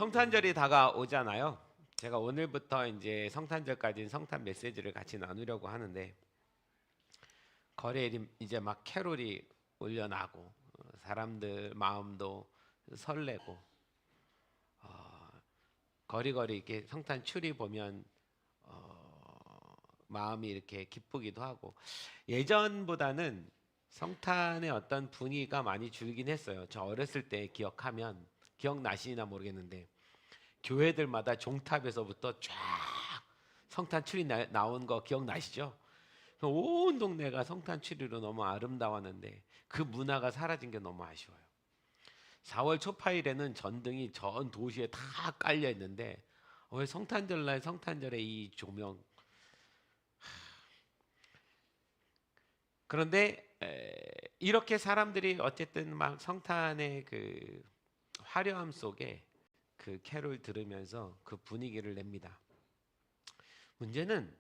성탄절이 다가오잖아요. 제가 오늘부터 이제 성탄절까지 성탄 메시지를 같이 나누려고 하는데 거리에 이제 막 캐롤이 울려나고 사람들 마음도 설레고 거리거리 이렇게 성탄 추리 보면 마음이 이렇게 기쁘기도 하고 예전보다는 성탄의 어떤 분위기가 많이 줄긴 했어요. 저 어렸을 때 기억하면 기억나시나 모르겠는데 교회들마다 종탑에서부터 쫙 성탄 추리 나온 거 기억나시죠? 온 동네가 성탄 추리로 너무 아름다웠는데 그 문화가 사라진 게 너무 아쉬워요. 4월 초파일에는 전등이 전 도시에 다 깔려 있는데 왜 성탄절날 성탄절에 이 조명. 그런데 이렇게 사람들이 어쨌든 막 성탄의 그 화려함 속에 그 캐롤 들으면서 그 분위기를 냅니다. 문제는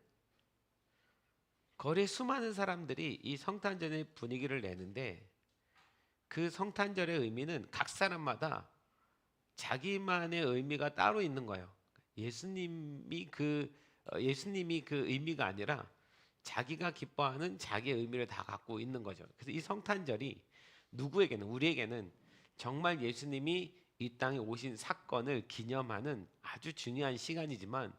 거리에 수많은 사람들이 이 성탄절의 분위기를 내는데 그 성탄절의 의미는 각 사람마다 자기만의 의미가 따로 있는 거예요. 예수님이 그 의미가 아니라 자기가 기뻐하는 자기의 의미를 다 갖고 있는 거죠. 그래서 이 성탄절이 누구에게는 우리에게는 정말 예수님이 이 땅에 오신 사건을 기념하는 아주 중요한 시간이지만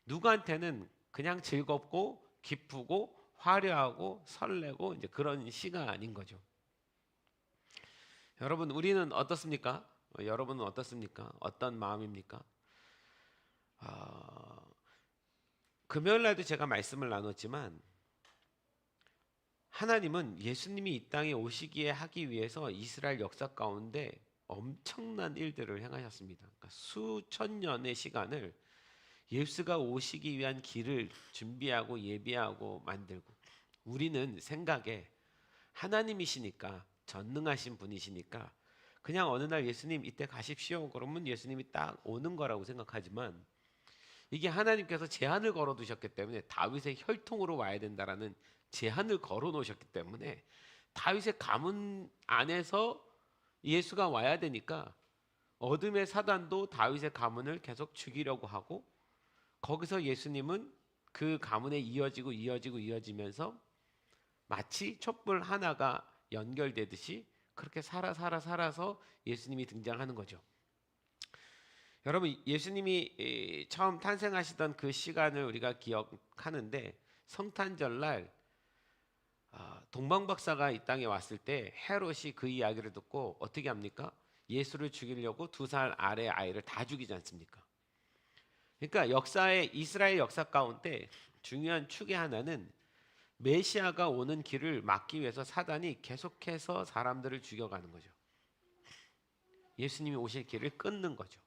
누구한테는 그냥 즐겁고 기쁘고 화려하고 설레고 이제 그런 시간인 거죠. 여러분 우리는 어떻습니까? 여러분은 어떻습니까? 어떤 마음입니까? 금요일 날도 제가 말씀을 나눴지만 하나님은 예수님이 이 땅에 오시기에 하기 위해서 이스라엘 역사 가운데 엄청난 일들을 행하셨습니다. 그러니까 수천 년의 시간을 예수가 오시기 위한 길을 준비하고 예비하고 만들고 우리는 생각에 하나님이시니까 전능하신 분이시니까 그냥 어느 날 예수님 이때 가십시오 그러면 예수님이 딱 오는 거라고 생각하지만 이게 하나님께서 제한을 걸어 두셨기 때문에 다윗의 혈통으로 와야 된다라는 제한을 걸어 놓으셨기 때문에 다윗의 가문 안에서 예수가 와야 되니까 어둠의 사단도 다윗의 가문을 계속 죽이려고 하고 거기서 예수님은 그 가문에 이어지면서 마치 촛불 하나가 연결되듯이 그렇게 살아서 예수님이 등장하는 거죠. 여러분 예수님이 처음 탄생하시던 그 시간을 우리가 기억하는데 성탄절날 동방박사가 이 땅에 왔을 때 헤롯이 그 이야기를 듣고 어떻게 합니까? 예수를 죽이려고 2살 아래 아이를 다 죽이지 않습니까? 그러니까 이스라엘 역사 가운데 중요한 축의 하나는 메시아가 오는 길을 막기 위해서 사단이 계속해서 사람들을 죽여가는 거죠. 예수님이 오실 길을 끊는 거죠.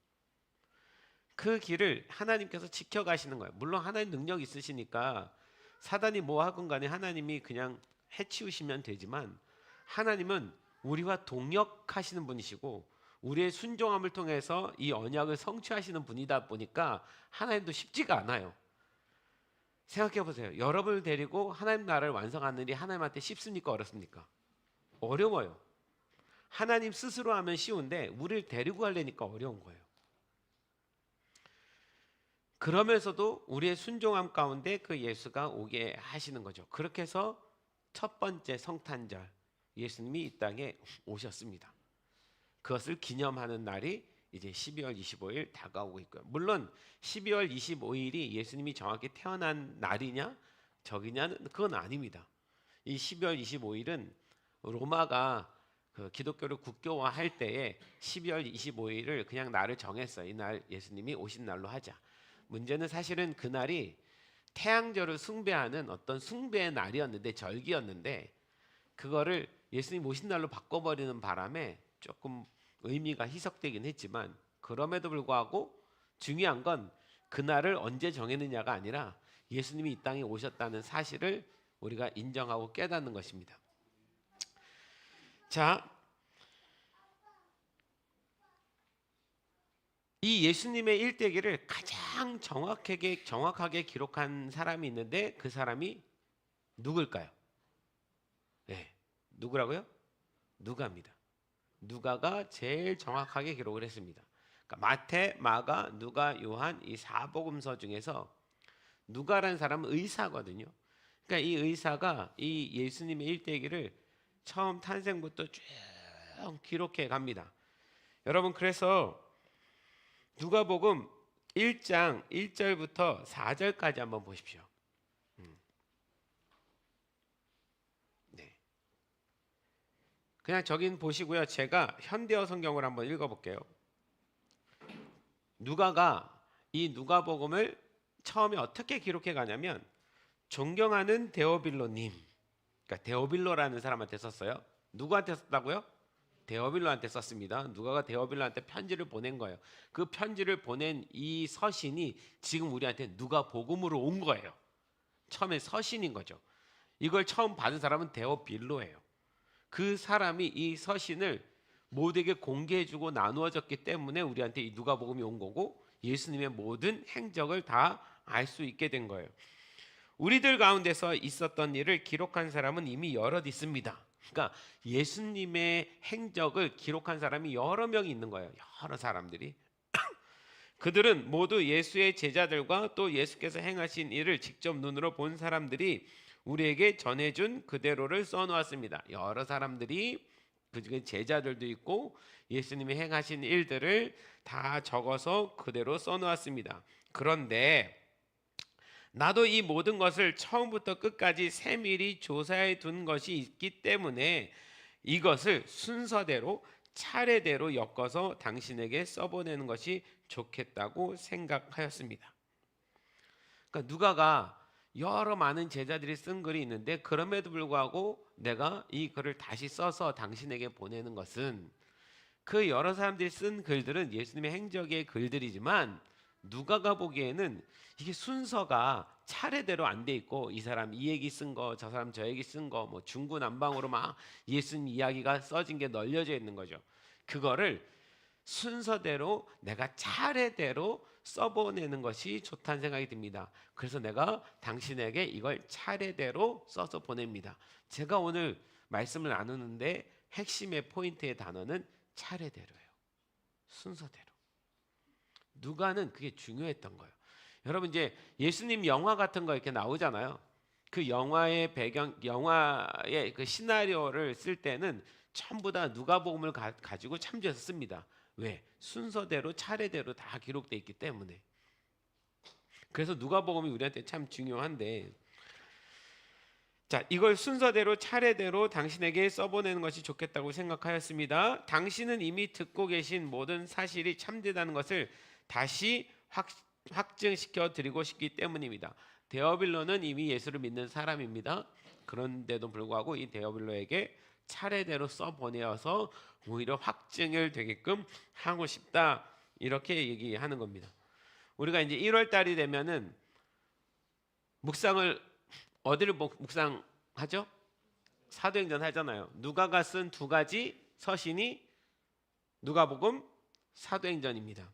그 길을 하나님께서 지켜가시는 거예요. 물론 하나님 능력 있으시니까 사단이 뭐 하건 간에 하나님이 그냥 해치우시면 되지만 하나님은 우리와 동역하시는 분이시고 우리의 순종함을 통해서 이 언약을 성취하시는 분이다 보니까 하나님도 쉽지가 않아요. 생각해 보세요. 여러분을 데리고 하나님 나라를 완성하는 일이 하나님한테 쉽습니까? 어렵습니까? 어려워요. 하나님 스스로 하면 쉬운데 우리를 데리고 하려니까 어려운 거예요. 그러면서도 우리의 순종함 가운데 그 예수가 오게 하시는 거죠. 그렇게 해서 첫 번째 성탄절 예수님이 이 땅에 오셨습니다. 그것을 기념하는 날이 이제 12월 25일 다가오고 있고요. 물론 12월 25일이 예수님이 정확히 태어난 날이냐 적이냐는 그건 아닙니다. 이 12월 25일은 로마가 그 기독교를 국교화할 때에 12월 25일을 그냥 날을 정했어요. 이날 예수님이 오신 날로 하자. 문제는 사실은 그날이 태양절을 숭배하는 어떤 숭배의 날이었는데 절기였는데 그거를 예수님 오신 날로 바꿔버리는 바람에 조금 의미가 희석되긴 했지만 그럼에도 불구하고 중요한 건 그날을 언제 정했느냐가 아니라 예수님이 이 땅에 오셨다는 사실을 우리가 인정하고 깨닫는 것입니다. 자, 이 예수님의 일대기를 가장 정확하게 기록한 사람이 있는데 그 사람이 누굴까요? 네, 누구라고요? 누가입니다. 누가가 제일 정확하게 기록을 했습니다. 그러니까 마태, 마가, 누가, 요한 이 사복음서 중에서 누가라는 사람은 의사거든요. 그러니까 이 의사가 이 예수님의 일대기를 처음 탄생부터 쭉 기록해 갑니다. 여러분 그래서 누가복음 1장 1절부터 4절까지 한번 보십시오. 네. 그냥 저긴 보시고요. 제가 현대어 성경을 한번 읽어볼게요. 누가가 이 누가복음을 처음에 어떻게 기록해 가냐면 존경하는 데오빌로님, 그러니까 데오빌로라는 사람한테 썼어요. 누구한테 썼다고요? 데오빌로한테 썼습니다. 누가가 데오빌로한테 편지를 보낸 거예요. 그 편지를 보낸 이 서신이 지금 우리한테 누가복음으로 온 거예요. 처음에 서신인 거죠. 이걸 처음 받은 사람은 데오빌로예요. 그 사람이 이 서신을 모두에게 공개해주고 나누어졌기 때문에 우리한테 이 누가복음이 온 거고 예수님의 모든 행적을 다 알 수 있게 된 거예요. 우리들 가운데서 있었던 일을 기록한 사람은 이미 여럿 있습니다. 그러니까 예수님의 행적을 기록한 사람이 여러 명이 있는 거예요. 여러 사람들이. 그들은 모두 예수의 제자들과 또 예수께서 행하신 일을 직접 눈으로 본 사람들이 우리에게 전해준 그대로를 써놓았습니다. 여러 사람들이 그중에 제자들도 있고 예수님이 행하신 일들을 다 적어서 그대로 써놓았습니다. 그런데 나도 이 모든 것을 처음부터 끝까지 세밀히 조사해 둔 것이 있기 때문에 이것을 순서대로 차례대로 엮어서 당신에게 써보내는 것이 좋겠다고 생각하였습니다. 그러니까 누가가 여러 많은 제자들이 쓴 글이 있는데 그럼에도 불구하고 내가 이 글을 다시 써서 당신에게 보내는 것은 그 여러 사람들이 쓴 글들은 예수님의 행적의 글들이지만 누가가 보기에는 이게 순서가 차례대로 안 돼 있고 이 사람 이 얘기 쓴 거, 저 사람 저 얘기 쓴 거, 뭐 중구난방으로 막 예수님 이야기가 써진 게 널려져 있는 거죠. 그거를 순서대로 내가 차례대로 써보내는 것이 좋다는 생각이 듭니다. 그래서 내가 당신에게 이걸 차례대로 써서 보냅니다. 제가 오늘 말씀을 나누는데 핵심의 포인트의 단어는 차례대로예요. 순서대로. 누가는 그게 중요했던 거예요. 여러분 이제 예수님 영화 같은 거 이렇게 나오잖아요. 그 영화의 배경, 영화의 그 시나리오를 쓸 때는 전부 다 누가복음을 가지고 참조해서 씁니다. 왜? 순서대로 차례대로 다 기록되어 있기 때문에. 그래서 누가복음이 우리한테 참 중요한데, 자, 이걸 순서대로 차례대로 당신에게 써보내는 것이 좋겠다고 생각하였습니다. 당신은 이미 듣고 계신 모든 사실이 참되다는 것을 다시 확증시켜 드리고 싶기 때문입니다. 데오빌로는 이미 예수를 믿는 사람입니다. 그런데도 불구하고 이 데오빌로에게 차례대로 써보내어서 오히려 확증을 되게끔 하고 싶다, 이렇게 얘기하는 겁니다. 우리가 이제 1월 달이 되면은 묵상을 어디를 묵상하죠? 사도행전 하잖아요. 누가가 쓴 두 가지 서신이 누가복음, 사도행전입니다.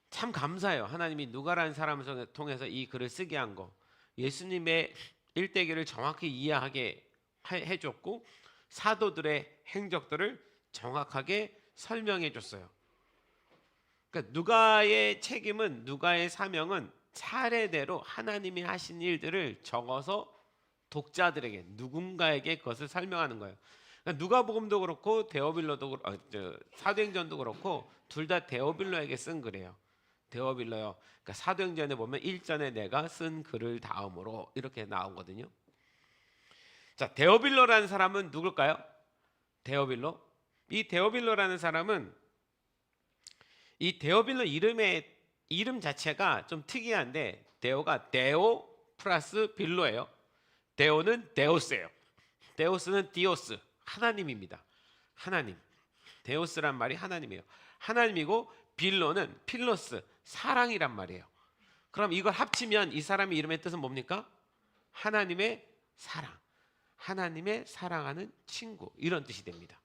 참 감사해요. 하나님이 누가라는 사람을 통해서 이 글을 쓰게 한 거. 예수님의 일대기를 정확히 이해하게 해줬고 사도들의 행적들을 정확하게 설명해 줬어요. 그러니까 누가의 책임은, 누가의 사명은 차례대로 하나님이 하신 일들을 적어서 독자들에게, 누군가에게 그것을 설명하는 거예요. 그러니까 누가복음도 그렇고 데오빌로도 사도행전도 그렇고 둘 다 데오빌로에게 쓴 글이에요. 데오빌로요. 그러니까 사도행전에 보면 1전에 내가 쓴 글을 다음으로 이렇게 나오거든요. 자, 데오빌로라는 사람은 누굴까요? 데오빌로. 이 데오빌로라는 사람은 이 데오빌로 이름 자체가 좀 특이한데 데오가 데오 플러스 빌로예요. 데오는 데오스예요. 데오스는 디오스, 하나님입니다. 하나님. 데오스란 말이 하나님이에요. 하나님이고 빌로는 필로스, 사랑이란 말이에요. 그럼 이걸 합치면 이 사람의 이름의 뜻은 뭡니까? 하나님의 사랑. 하나님의 사랑하는 친구, 이런 뜻이 됩니다.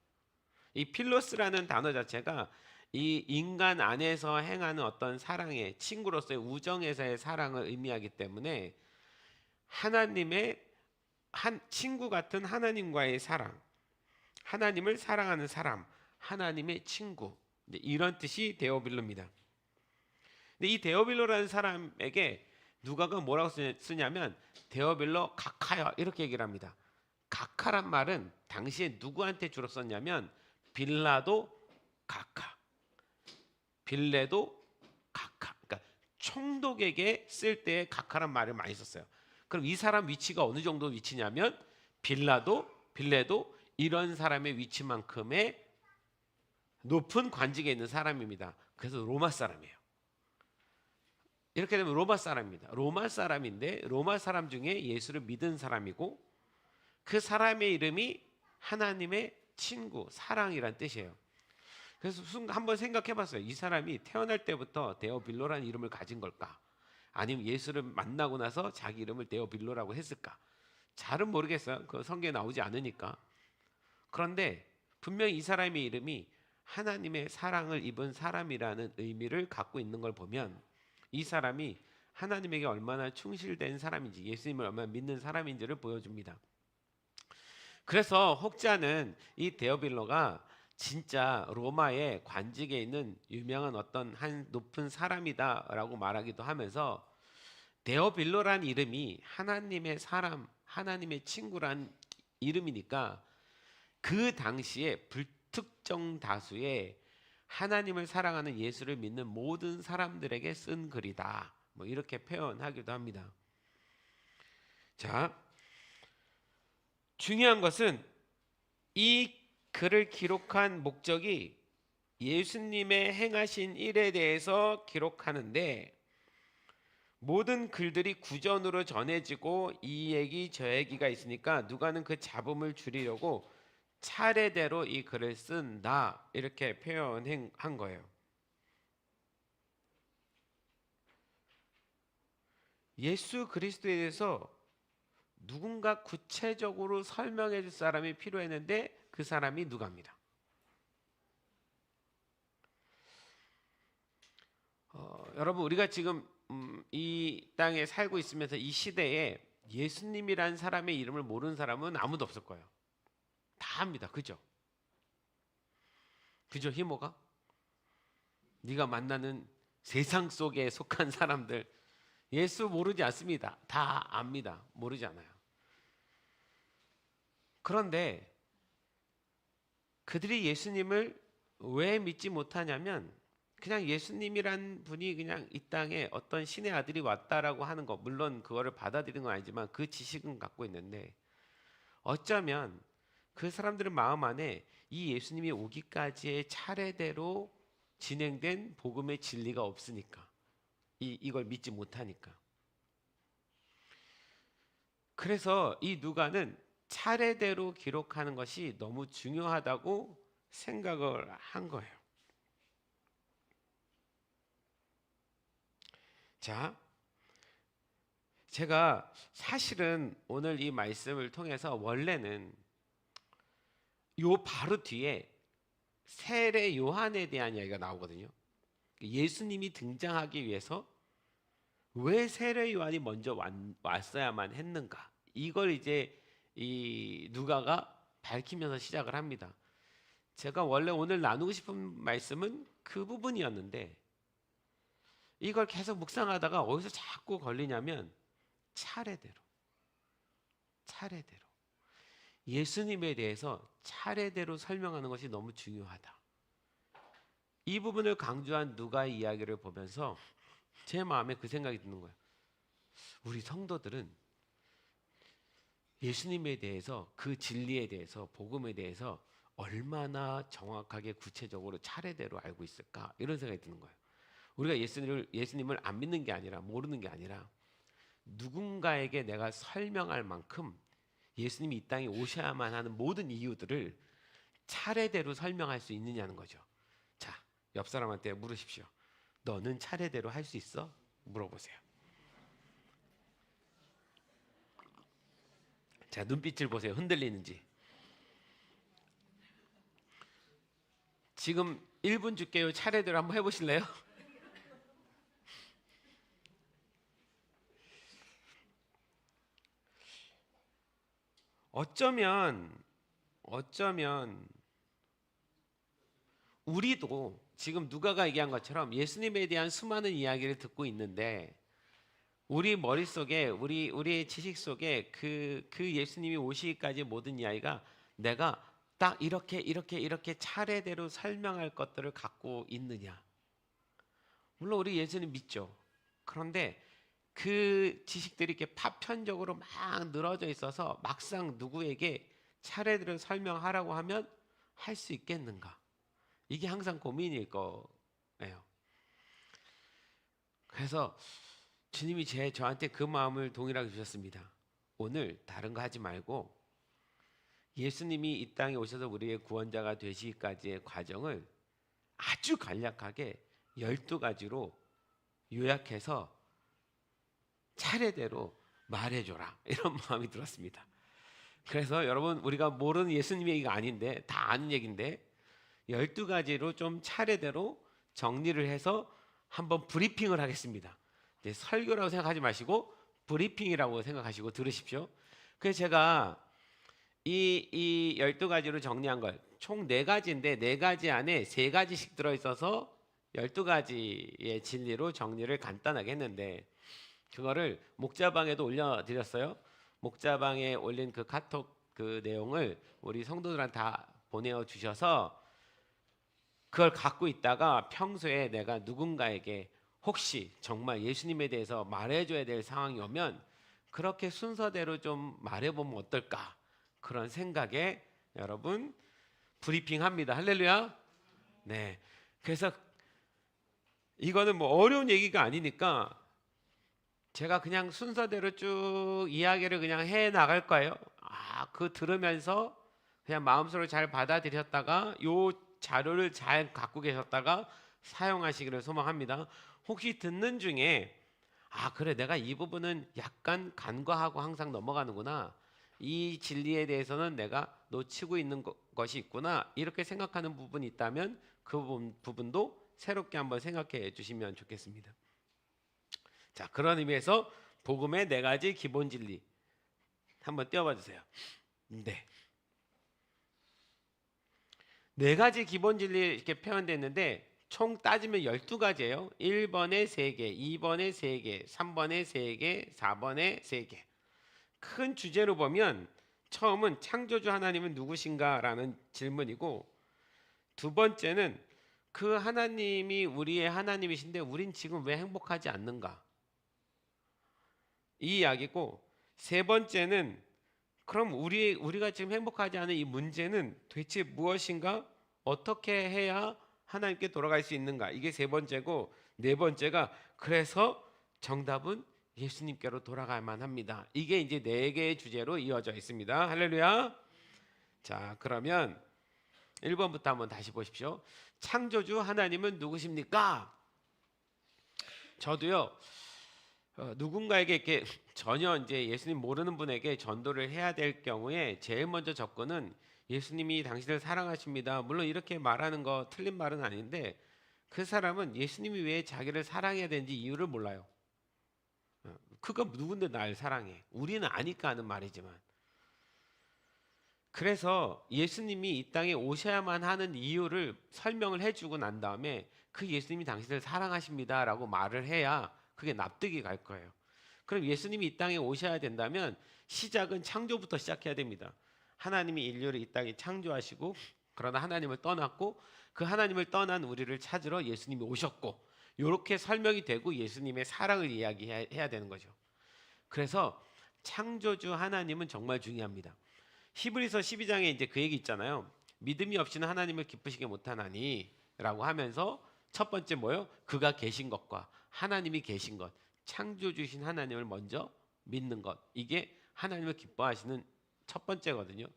이 필로스라는 단어 자체가 이 인간 안에서 행하는 어떤 사랑의, 친구로서의 우정에서의 사랑을 의미하기 때문에 하나님의 친구 같은 하나님과의 사랑, 하나님을 사랑하는 사람, 하나님의 친구. 이런 뜻이 데오빌로입니다. 근데 이 데오빌로라는 사람에게 누가가 뭐라고 쓰냐면 데오빌로 각하여 이렇게 얘기를 합니다. 각하란 말은 당시에 누구한테 주로 썼냐면 빌라도 각하, 빌레도 각하. 그러니까 총독에게 쓸 때 각하란 말을 많이 썼어요. 그럼 이 사람 위치가 어느 정도 위치냐면 빌레도 이런 사람의 위치만큼의 높은 관직에 있는 사람입니다. 그래서 로마 사람이에요. 이렇게 되면 로마 사람입니다. 로마 사람인데 로마 사람 중에 예수를 믿은 사람이고 그 사람의 이름이 하나님의 친구, 사랑이란 뜻이에요. 그래서 한번 생각해 봤어요. 이 사람이 태어날 때부터 데오빌로라는 이름을 가진 걸까? 아니면 예수를 만나고 나서 자기 이름을 데오빌로라고 했을까? 잘은 모르겠어요. 그 성경에 나오지 않으니까. 그런데 분명히 이 사람의 이름이 하나님의 사랑을 입은 사람이라는 의미를 갖고 있는 걸 보면 이 사람이 하나님에게 얼마나 충실된 사람인지, 예수님을 얼마나 믿는 사람인지를 보여줍니다. 그래서 혹자는 이 데오빌로가 진짜 로마의 관직에 있는 유명한 어떤 한 높은 사람이다라고 말하기도 하면서 데오빌로란 이름이 하나님의 사람, 하나님의 친구란 이름이니까 그 당시에 불특정 다수의 하나님을 사랑하는 예수를 믿는 모든 사람들에게 쓴 글이다. 뭐 이렇게 표현하기도 합니다. 자, 중요한 것은 이 글을 기록한 목적이 예수님의 행하신 일에 대해서 기록하는데 모든 글들이 구전으로 전해지고 이 얘기 저 얘기가 있으니까 누가는 그 잡음을 줄이려고 차례대로 이 글을 쓴다 이렇게 표현한 거예요. 예수 그리스도에 대해서 누군가 구체적으로 설명해 줄 사람이 필요했는데 그 사람이 누가입니다. 여러분 우리가 지금 이 땅에 살고 있으면서 이 시대에 예수님이란 사람의 이름을 모르는 사람은 아무도 없을 거예요. 다 압니다. 그죠? 그죠, 희모가? 네가 만나는 세상 속에 속한 사람들 예수 모르지 않습니다. 다 압니다. 모르지 않아요. 그런데 그들이 예수님을 왜 믿지 못하냐면 그냥 예수님이란 분이 그냥 이 땅에 어떤 신의 아들이 왔다라고 하는 거, 물론 그거를 받아들이는 건 아니지만 그 지식은 갖고 있는데 어쩌면 그 사람들의 마음 안에 이 예수님이 오기까지의 차례대로 진행된 복음의 진리가 없으니까 이걸 믿지 못하니까. 그래서 이 누가는 차례대로 기록하는 것이 너무 중요하다고 생각을 한 거예요. 자, 제가 사실은 오늘 이 말씀을 통해서 원래는 요 바로 뒤에 세례 요한에 대한 이야기가 나오거든요. 예수님이 등장하기 위해서 왜 세례 요한이 먼저 왔어야만 했는가? 이걸 이제 이 누가가 밝히면서 시작을 합니다. 제가 원래 오늘 나누고 싶은 말씀은 그 부분이었는데 이걸 계속 묵상하다가 어디서 자꾸 걸리냐면 차례대로 예수님에 대해서 차례대로 설명하는 것이 너무 중요하다. 이 부분을 강조한 누가의 이야기를 보면서 제 마음에 그 생각이 드는 거예요. 우리 성도들은 예수님에 대해서 그 진리에 대해서 복음에 대해서 얼마나 정확하게 구체적으로 차례대로 알고 있을까 이런 생각이 드는 거예요. 우리가 예수님을 안 믿는 게 아니라 모르는 게 아니라 누군가에게 내가 설명할 만큼 예수님이 이 땅에 오셔야만 하는 모든 이유들을 차례대로 설명할 수 있느냐는 거죠. 자, 옆 사람한테 물으십시오. 너는 차례대로 할 수 있어? 물어보세요. 자, 눈빛을 보세요. 흔들리는지. 지금 1분 줄게요. 차례대로 한번 해보실래요? 어쩌면 우리도 지금 누가가 얘기한 것처럼 예수님에 대한 수많은 이야기를 듣고 있는데 우리 머릿속에 우리의 지식 속에 그 예수님이 오시기까지 모든 이야기가 내가 딱 이렇게 차례대로 설명할 것들을 갖고 있느냐. 물론 우리 예수님 믿죠. 그런데 그 지식들이 이렇게 파편적으로 막 늘어져 있어서 막상 누구에게 차례대로 설명하라고 하면 할 수 있겠는가? 이게 항상 고민일 거예요. 그래서 주님이 저한테 그 마음을 동일하게 주셨습니다. 오늘 다른 거 하지 말고 예수님이 이 땅에 오셔서 우리의 구원자가 되시기까지의 과정을 아주 간략하게 12가지로 요약해서 차례대로 말해줘라, 이런 마음이 들었습니다. 그래서 여러분, 우리가 모르는 예수님 얘기가 아닌데 다 아는 얘기인데 12가지로 좀 차례대로 정리를 해서 한번 브리핑을 하겠습니다. 이제 설교라고 생각하지 마시고 브리핑이라고 생각하시고 들으십시오. 그래서 제가 이 12가지로 정리한 걸 총 4가지인데 4가지 안에 3가지씩 들어있어서 12가지의 진리로 정리를 간단하게 했는데 그거를 목자방에도 올려드렸어요. 목자방에 올린 그 카톡 그 내용을 우리 성도들한테 다 보내주셔서 그걸 갖고 있다가 평소에 내가 누군가에게 혹시 정말 예수님에 대해서 말해줘야 될 상황이 오면 그렇게 순서대로 좀 말해보면 어떨까, 그런 생각에 여러분 브리핑합니다. 할렐루야. 네. 그래서 이거는 뭐 어려운 얘기가 아니니까 제가 그냥 순서대로 쭉 이야기를 그냥 해 나갈 거예요. 그 들으면서 그냥 마음속으로 잘 받아들였다가 요 자료를 잘 갖고 계셨다가 사용하시기를 소망합니다. 혹시 듣는 중에 그래, 내가 이 부분은 약간 간과하고 항상 넘어가는구나, 이 진리에 대해서는 내가 놓치고 있는 것이 있구나, 이렇게 생각하는 부분이 있다면 그 부분도 새롭게 한번 생각해 주시면 좋겠습니다. 자, 그런 의미에서 복음의 4가지 기본 진리 한번 띄워봐 주세요. 네. 4가지 기본 진리 이렇게 표현됐는데 총 따지면 12가지예요. 1번에 3개, 2번에 3개, 3번에 3개, 4번에 3개. 큰 주제로 보면 처음은 창조주 하나님은 누구신가라는 질문이고, 두 번째는 그 하나님이 우리의 하나님이신데 우린 지금 왜 행복하지 않는가, 이 이야기고, 세 번째는 그럼 우리가 지금 행복하지 않은 이 문제는 도대체 무엇인가, 어떻게 해야 하나님께 돌아갈 수 있는가, 이게 세 번째고, 네 번째가 그래서 정답은 예수님께로 돌아갈만 합니다. 이게 이제 4개의 주제로 이어져 있습니다. 할렐루야. 자, 그러면 1번부터 한번 다시 보십시오. 창조주 하나님은 누구십니까? 저도요, 누군가에게 이렇게 전혀 이제 예수님 모르는 분에게 전도를 해야 될 경우에 제일 먼저 접근은 예수님이 당신을 사랑하십니다, 물론 이렇게 말하는 거 틀린 말은 아닌데 그 사람은 예수님이 왜 자기를 사랑해야 되는지 이유를 몰라요. 그가 누군데 날 사랑해? 우리는 아니까 하는 말이지만. 그래서 예수님이 이 땅에 오셔야만 하는 이유를 설명을 해주고 난 다음에 그 예수님이 당신을 사랑하십니다 라고 말을 해야 그게 납득이 갈 거예요. 그럼 예수님이 이 땅에 오셔야 된다면 시작은 창조부터 시작해야 됩니다. 하나님이 인류를 이 땅에 창조하시고 그러나 하나님을 떠났고 그 하나님을 떠난 우리를 찾으러 예수님이 오셨고, 이렇게 설명이 되고 예수님의 사랑을 이야기해야 되는 거죠. 그래서 창조주 하나님은 정말 중요합니다. 히브리서 12장에 이제 그 얘기 있잖아요. 믿음이 없이는 하나님을 기쁘시게 못하나니 라고 하면서 첫 번째 뭐예요? 그가 계신 것과 하나님이 계신 것, 창조주신 하나님을 먼저 믿는 것, 이게 하나님을 기뻐하시는 첫 번째거든요.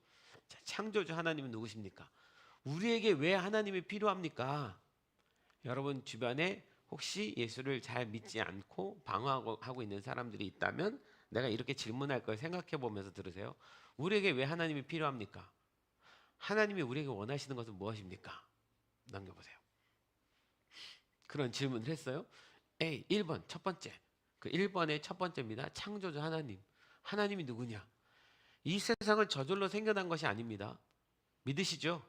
자, 창조주 하나님은 누구십니까? 우리에게 왜 하나님이 필요합니까? 여러분 주변에 혹시 예수를 잘 믿지 않고 방황하고 있는 사람들이 있다면 내가 이렇게 질문할 걸 생각해 보면서 들으세요. 우리에게 왜 하나님이 필요합니까? 하나님이 우리에게 원하시는 것은 무엇입니까? 남겨보세요. 그런 질문을 했어요. A, 1번 첫 번째. 그 1번의 첫 번째입니다. 창조주 하나님. 하나님이 누구냐? 이 세상은 저절로 생겨난 것이 아닙니다. 믿으시죠?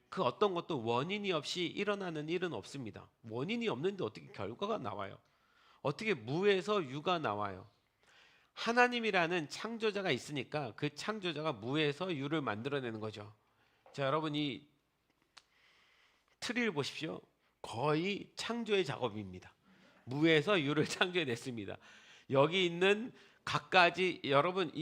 그 어떤 것도 원인이 없이 일어나는 일은 없습니다. 원인이 없는데 어떻게 결과가 나와요? 어떻게 무에서 유가 나와요? 하나님이라는 창조자가 있으니까 그 창조자가 무에서 유를 만들어내는 거죠. 자, 여러분 이 트리를 보십시오. 거의 창조의 작업입니다. 무에서 유를 창조해냈습니다. 여기 있는 갖가지 여러분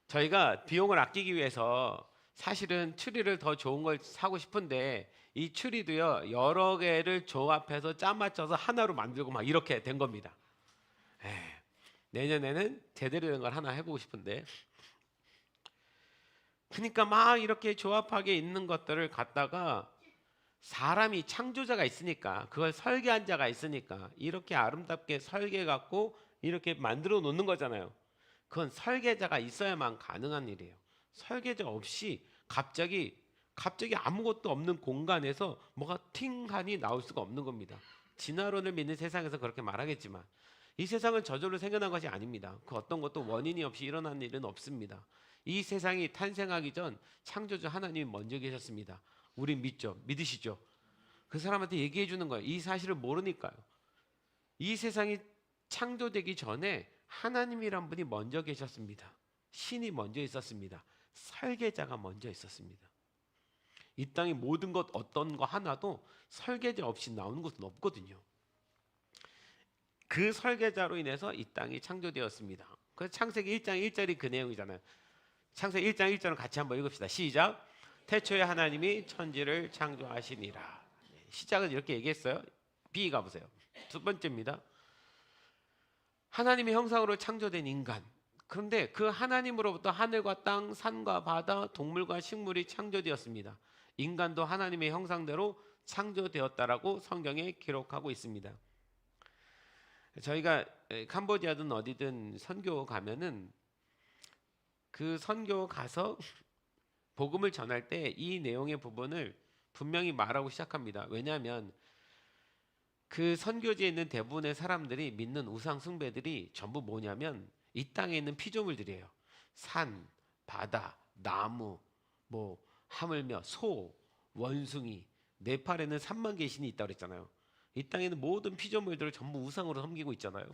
저희가 비용을 아끼기 위해서 사실은 트리를 더 좋은 걸 사고 싶은데 이 트리도요 여러 개를 조합해서 짜 맞춰서 하나로 만들고 막 이렇게 된 겁니다. 내년에는 제대로 된 걸 하나 해보고 싶은데 그러니까 막 이렇게 조합하게 있는 것들을 갖다가 사람이 창조자가 있으니까 그걸 설계한 자가 있으니까 이렇게 아름답게 설계 갖고 이렇게 만들어 놓는 거잖아요. 그건 설계자가 있어야만 가능한 일이에요. 설계자 없이 갑자기 아무것도 없는 공간에서 뭐가 팅하니 나올 수가 없는 겁니다. 진화론을 믿는 세상에서 그렇게 말하겠지만 이 세상은 저절로 생겨난 것이 아닙니다. 그 어떤 것도 원인이 없이 일어난 일은 없습니다. 이 세상이 탄생하기 전 창조주 하나님이 먼저 계셨습니다. 우리 믿죠? 믿으시죠? 그 사람한테 얘기해 주는 거예요. 이 사실을 모르니까요. 이 세상이 창조되기 전에 하나님이란 분이 먼저 계셨습니다. 신이 먼저 있었습니다. 설계자가 먼저 있었습니다. 이 땅의 모든 것 어떤 거 하나도 설계자 없이 나오는 것은 없거든요. 그 설계자로 인해서 이 땅이 창조되었습니다. 그래서 창세기 1장 1절이 그 내용이잖아요. 창세기 1장 1절을 같이 한번 읽읍시다. 시작. 태초에 하나님이 천지를 창조하시니라. 시작은 이렇게 얘기했어요. B 가보세요. 두 번째입니다. 하나님의 형상으로 창조된 인간. 그런데 그 하나님으로부터 하늘과 땅, 산과 바다, 동물과 식물이 창조되었습니다. 인간도 하나님의 형상대로 창조되었다라고 성경에 기록하고 있습니다. 저희가 캄보디아든 어디든 선교 가면은 그 선교 가서 복음을 전할 때 이 내용의 부분을 분명히 말하고 시작합니다. 왜냐하면 그 선교지에 있는 대부분의 사람들이 믿는 우상 숭배들이 전부 뭐냐면 이 땅에 있는 피조물들이에요. 산, 바다, 나무, 뭐 하물며 소, 원숭이, 네팔에는 3만 개의 신이 있다고 그랬잖아요. 이 땅에 있는 모든 피조물들을 전부 우상으로 섬기고 있잖아요.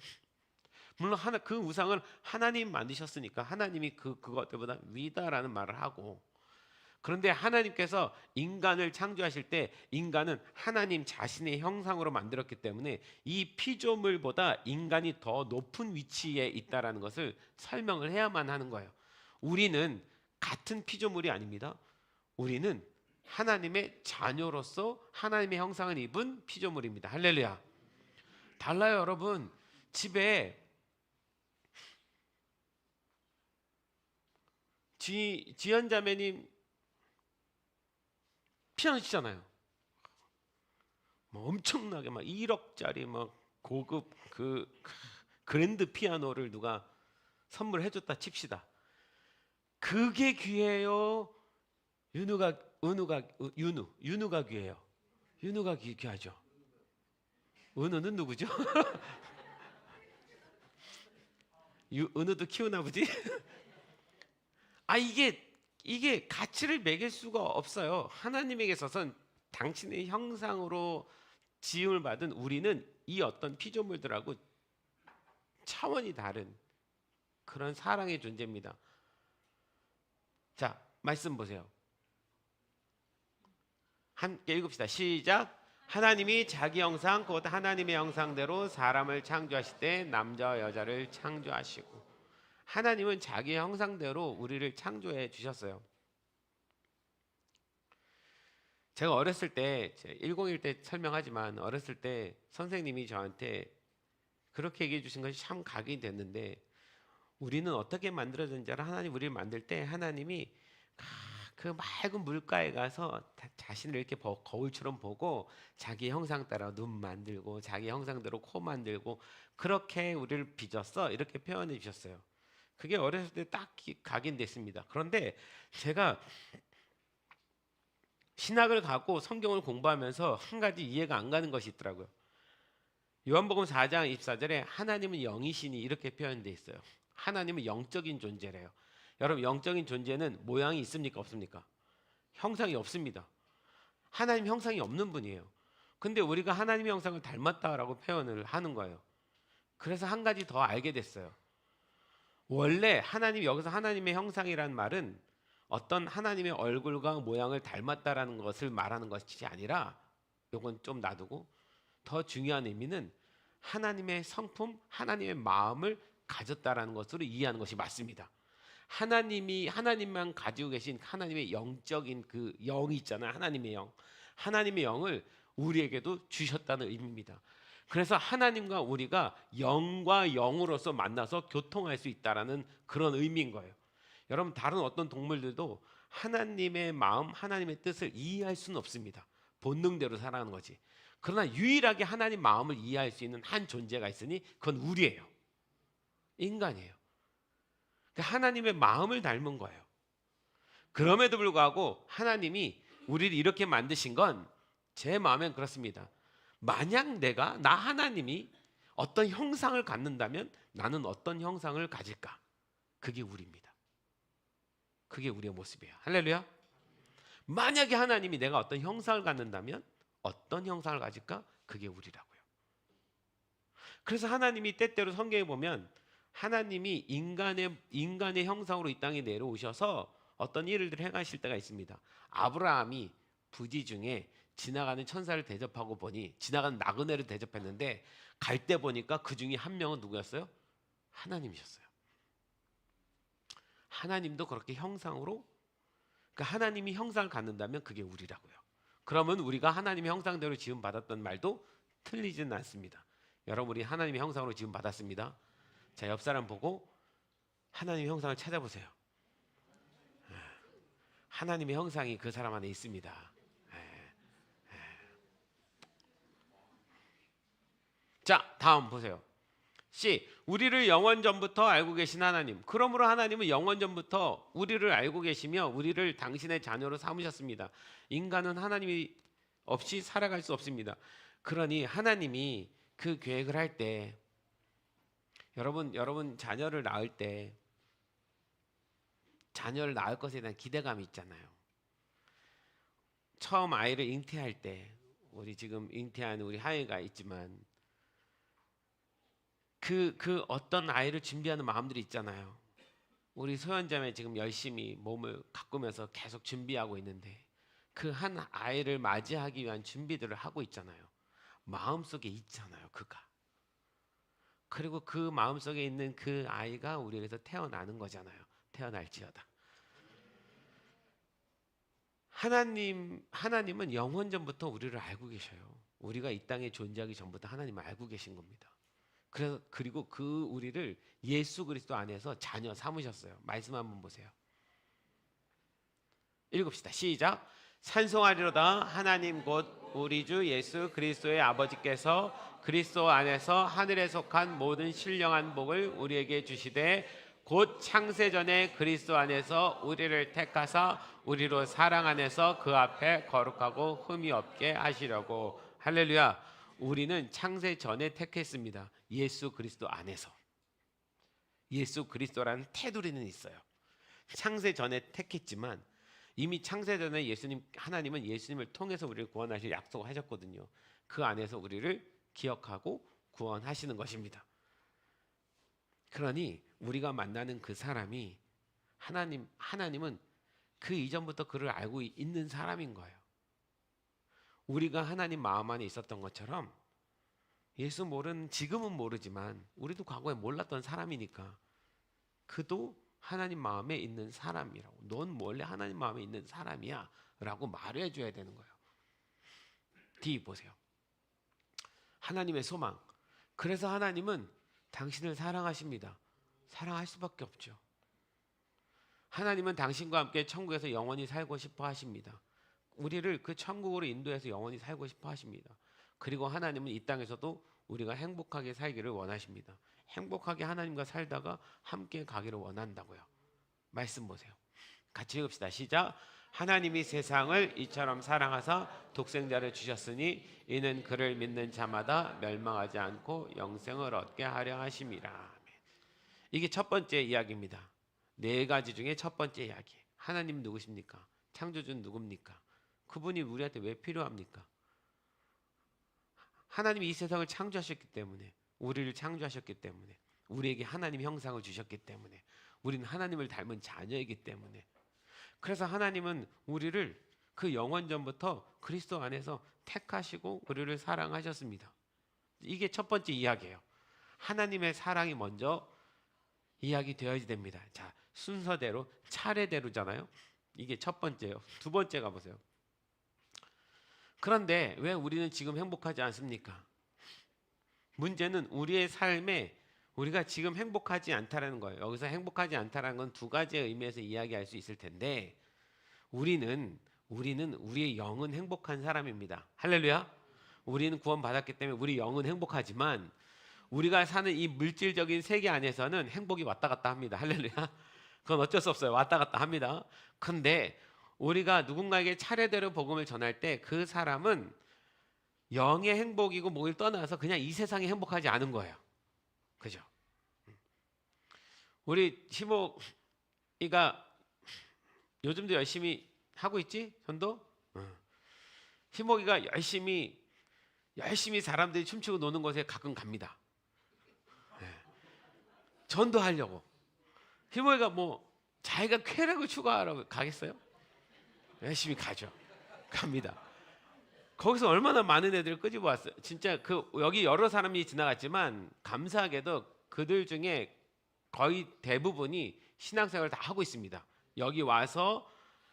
물론 그 우상을 하나님 만드셨으니까 하나님이 그것들보다 위다라는 말을 하고, 그런데 하나님께서 인간을 창조하실 때 인간은 하나님 자신의 형상으로 만들었기 때문에 이 피조물보다 인간이 더 높은 위치에 있다라는 것을 설명을 해야만 하는 거예요. 우리는 같은 피조물이 아닙니다. 우리는 하나님의 자녀로서 하나님의 형상을 입은 피조물입니다. 할렐루야. 달라요, 여러분. 집에 지연 자매님 피아노 치잖아요. 뭐 엄청나게 막 1억짜리 막 고급 그 그랜드 피아노를 누가 선물해줬다 칩시다. 그게 귀해요. 윤우가 귀해요. 윤우가 귀하죠. 은우는 누구죠? 은우도 키우나 보지? 아 이게 가치를 매길 수가 없어요. 하나님에게 있어서는 당신의 형상으로 지음을 받은 우리는 이 어떤 피조물들하고 차원이 다른 그런 사랑의 존재입니다. 자, 말씀 보세요. 함께 읽읍시다. 시작. 하나님이 자기 형상 곧 하나님의 형상대로 사람을 창조하실 때 남자와 여자를 창조하시고, 하나님은 자기 형상대로 우리를 창조해 주셨어요. 제가 어렸을 때 101 때 설명하지만 어렸을 때 선생님이 저한테 그렇게 얘기해 주신 것이 참 각인이 됐는데, 우리는 어떻게 만들어졌는지 알아? 하나님 우리를 만들 때 하나님이 그 맑은 물가에 가서 자신을 이렇게 거울처럼 보고 자기 형상 따라 눈 만들고 자기 형상대로 코 만들고 그렇게 우리를 빚었어, 이렇게 표현해 주셨어요. 그게 어렸을 때 딱 각인됐습니다. 그런데 제가 신학을 갖고 성경을 공부하면서 한 가지 이해가 안 가는 것이 있더라고요. 요한복음 4장 24절에 하나님은 영이시니 이렇게 표현되어 있어요. 하나님은 영적인 존재래요. 여러분, 영적인 존재는 모양이 있습니까 없습니까? 형상이 없습니다. 하나님 형상이 없는 분이에요. 근데 우리가 하나님의 형상을 닮았다라고 표현을 하는 거예요. 그래서 한 가지 더 알게 됐어요. 원래 여기서 하나님의 형상이란 말은 어떤 하나님의 얼굴과 모양을 닮았다라는 것을 말하는 것이 아니라, 요건 좀 놔두고 더 중요한 의미는 하나님의 성품, 하나님의 마음을 가졌다라는 것으로 이해하는 것이 맞습니다. 하나님만 가지고 계신 하나님의 영적인 그 영이 있잖아요. 하나님의 영을 우리에게도 주셨다는 의미입니다. 그래서 하나님과 우리가 영과 영으로서 만나서 교통할 수 있다라는 그런 의미인 거예요. 여러분, 다른 어떤 동물들도 하나님의 마음, 하나님의 뜻을 이해할 수는 없습니다. 본능대로 살아가는 거지. 그러나 유일하게 하나님 마음을 이해할 수 있는 한 존재가 있으니 그건 우리예요. 인간이에요. 하나님의 마음을 닮은 거예요. 그럼에도 불구하고 하나님이 우리를 이렇게 만드신 건 제 마음엔 그렇습니다. 만약 나 하나님이 어떤 형상을 갖는다면 나는 어떤 형상을 가질까? 그게 우리입니다. 그게 우리의 모습이에요. 할렐루야. 만약에 하나님이 내가 어떤 형상을 갖는다면 어떤 형상을 가질까? 그게 우리라고요. 그래서 하나님이 때때로 성경에 보면 하나님이 인간의 형상으로 이 땅에 내려오셔서 어떤 일을 행하실 때가 있습니다. 아브라함이 부지 중에 지나가는 천사를 대접하고 보니, 지나가는 나그네를 대접했는데 갈 때 보니까 그 중에 한 명은 누구였어요? 하나님이셨어요. 하나님도 그렇게 형상으로, 그러니까 하나님이 형상을 갖는다면 그게 우리라고요. 그러면 우리가 하나님의 형상대로 지음 받았던 말도 틀리지는 않습니다. 여러분, 우리 하나님의 형상으로 지음 받았습니다. 자, 옆 사람 보고 하나님의 형상을 찾아보세요. 하나님의 형상이 그 사람 안에 있습니다. 자, 다음 보세요. C. 우리를 영원 전부터 알고 계신 하나님. 그러므로 하나님은 영원 전부터 우리를 알고 계시며 우리를 당신의 자녀로 삼으셨습니다. 인간은 하나님이 없이 살아갈 수 없습니다. 그러니 하나님이 그 계획을 할 때, 여러분 자녀를 낳을 때 자녀를 낳을 것에 대한 기대감이 있잖아요. 처음 아이를 잉태할 때, 우리 지금 잉태하는 우리 하이가 있지만 그 어떤 아이를 준비하는 마음들이 있잖아요. 우리 소현자매 지금 열심히 몸을 가꾸면서 계속 준비하고 있는데 그 한 아이를 맞이하기 위한 준비들을 하고 있잖아요. 마음속에 있잖아요, 그가. 그리고 그 마음속에 있는 그 아이가 우리에게서 태어나는 거잖아요. 태어날지어다. 하나님은 영원 전부터 우리를 알고 계셔요. 우리가 이 땅에 존재하기 전부터 하나님을 알고 계신 겁니다. 그리고 그 우리를 예수 그리스도 안에서 자녀 삼으셨어요. 말씀 한번 보세요. 읽읍시다. 시작. 찬송하리로다. 하나님 곧 우리 주 예수 그리스도의 아버지께서 그리스도 안에서 하늘에 속한 모든 신령한 복을 우리에게 주시되 곧 창세전에 그리스도 안에서 우리를 택하사 우리로 사랑 안에서 그 앞에 거룩하고 흠이 없게 하시려고. 할렐루야. 우리는 창세 전에 택했습니다. 예수 그리스도 안에서. 예수 그리스도라는 테두리는 있어요. 창세 전에 택했지만 이미 창세 전에 하나님은 예수님을 통해서 우리를 구원하실 약속을 하셨거든요. 그 안에서 우리를 기억하고 구원하시는 것입니다. 그러니 우리가 만나는 그 사람이 하나님은 그 이전부터 그를 알고 있는 사람인 거예요. 우리가 하나님 마음 안에 있었던 것처럼 지금은 모르지만 우리도 과거에 몰랐던 사람이니까 그도 하나님 마음에 있는 사람이라고. 넌 원래 하나님 마음에 있는 사람이야 라고 말해줘야 되는 거예요. D 보세요. 하나님의 소망. 그래서 하나님은 당신을 사랑하십니다. 사랑할 수밖에 없죠. 하나님은 당신과 함께 천국에서 영원히 살고 싶어 하십니다. 우리를 그 천국으로 인도해서 영원히 살고 싶어 하십니다. 그리고 하나님은 이 땅에서도 우리가 행복하게 살기를 원하십니다. 행복하게 하나님과 살다가 함께 가기를 원한다고요. 말씀 보세요. 같이 읽읍시다. 시작. 하나님이 세상을 이처럼 사랑하사 독생자를 주셨으니 이는 그를 믿는 자마다 멸망하지 않고 영생을 얻게 하려 하심이라. 이게 첫 번째 이야기입니다. 네 가지 중에 첫 번째 이야기. 하나님 누구십니까? 창조주는 누굽니까? 그분이 우리한테 왜 필요합니까? 하나님이 이 세상을 창조하셨기 때문에, 우리를 창조하셨기 때문에, 우리에게 하나님 형상을 주셨기 때문에, 우리는 하나님을 닮은 자녀이기 때문에, 그래서 하나님은 우리를 그 영원전부터 그리스도 안에서 택하시고 우리를 사랑하셨습니다. 이게 첫 번째 이야기예요. 하나님의 사랑이 먼저 이야기되어야 됩니다. 자, 순서대로 차례대로잖아요. 이게 첫 번째예요. 두 번째 가보세요. 그런데 왜 우리는 지금 행복하지 않습니까? 문제는 우리의 삶에 우리가 지금 행복하지 않다라는 거예요. 여기서 행복하지 않다라는 건 두 가지의 의미에서 이야기할 수 있을 텐데, 우리는 우리의 영은 행복한 사람입니다. 할렐루야. 우리는 구원받았기 때문에 우리 영은 행복하지만 우리가 사는 이 물질적인 세계 안에서는 행복이 왔다 갔다 합니다. 할렐루야. 그건 어쩔 수 없어요. 왔다 갔다 합니다. 근데 우리가 누군가에게 차례대로 복음을 전할 때 그 사람은 영의 행복이고 뭐를 떠나서 그냥 이 세상에 행복하지 않은 거예요. 그죠? 우리 희목이가 요즘도 열심히 하고 있지? 전도? 희목이가 열심히 사람들이 춤추고 노는 곳에 가끔 갑니다. 전도하려고. 희목이가 뭐 자기가 쾌락을 추구하러 가겠어요? 열심히 가죠. 갑니다. 거기서 얼마나 많은 애들을 끄집어 왔어요. 진짜 여기 여러 사람이 지나갔지만 감사하게도 그들 중에 거의 대부분이 신앙생활을 다 하고 있습니다. 여기 와서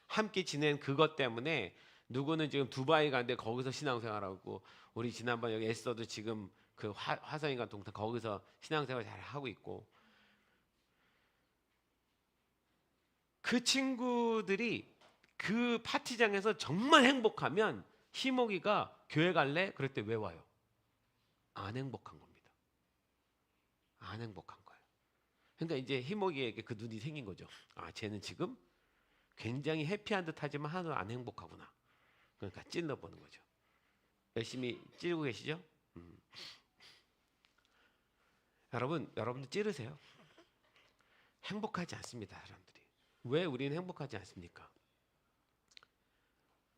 함께 지낸 그것 때문에 누구는 지금 두바이 가는데 거기서 신앙생활하고, 우리 지난번 여기 에스더도 지금 그 화성인간 동탄 거기서 신앙생활 잘 하고 있고, 그 친구들이 그 파티장에서 정말 행복하면 희목이가 교회 갈래? 그럴 때 왜 와요? 안 행복한 겁니다. 안 행복한 거예요. 그러니까 이제 희목이에게 그 눈이 생긴 거죠. 아, 쟤는 지금 굉장히 해피한 듯 하지만 하나도 안 행복하구나. 그러니까 찔러보는 거죠. 열심히 찌르고 계시죠? 여러분도 찌르세요. 행복하지 않습니다, 사람들이. 왜 우리는 행복하지 않습니까?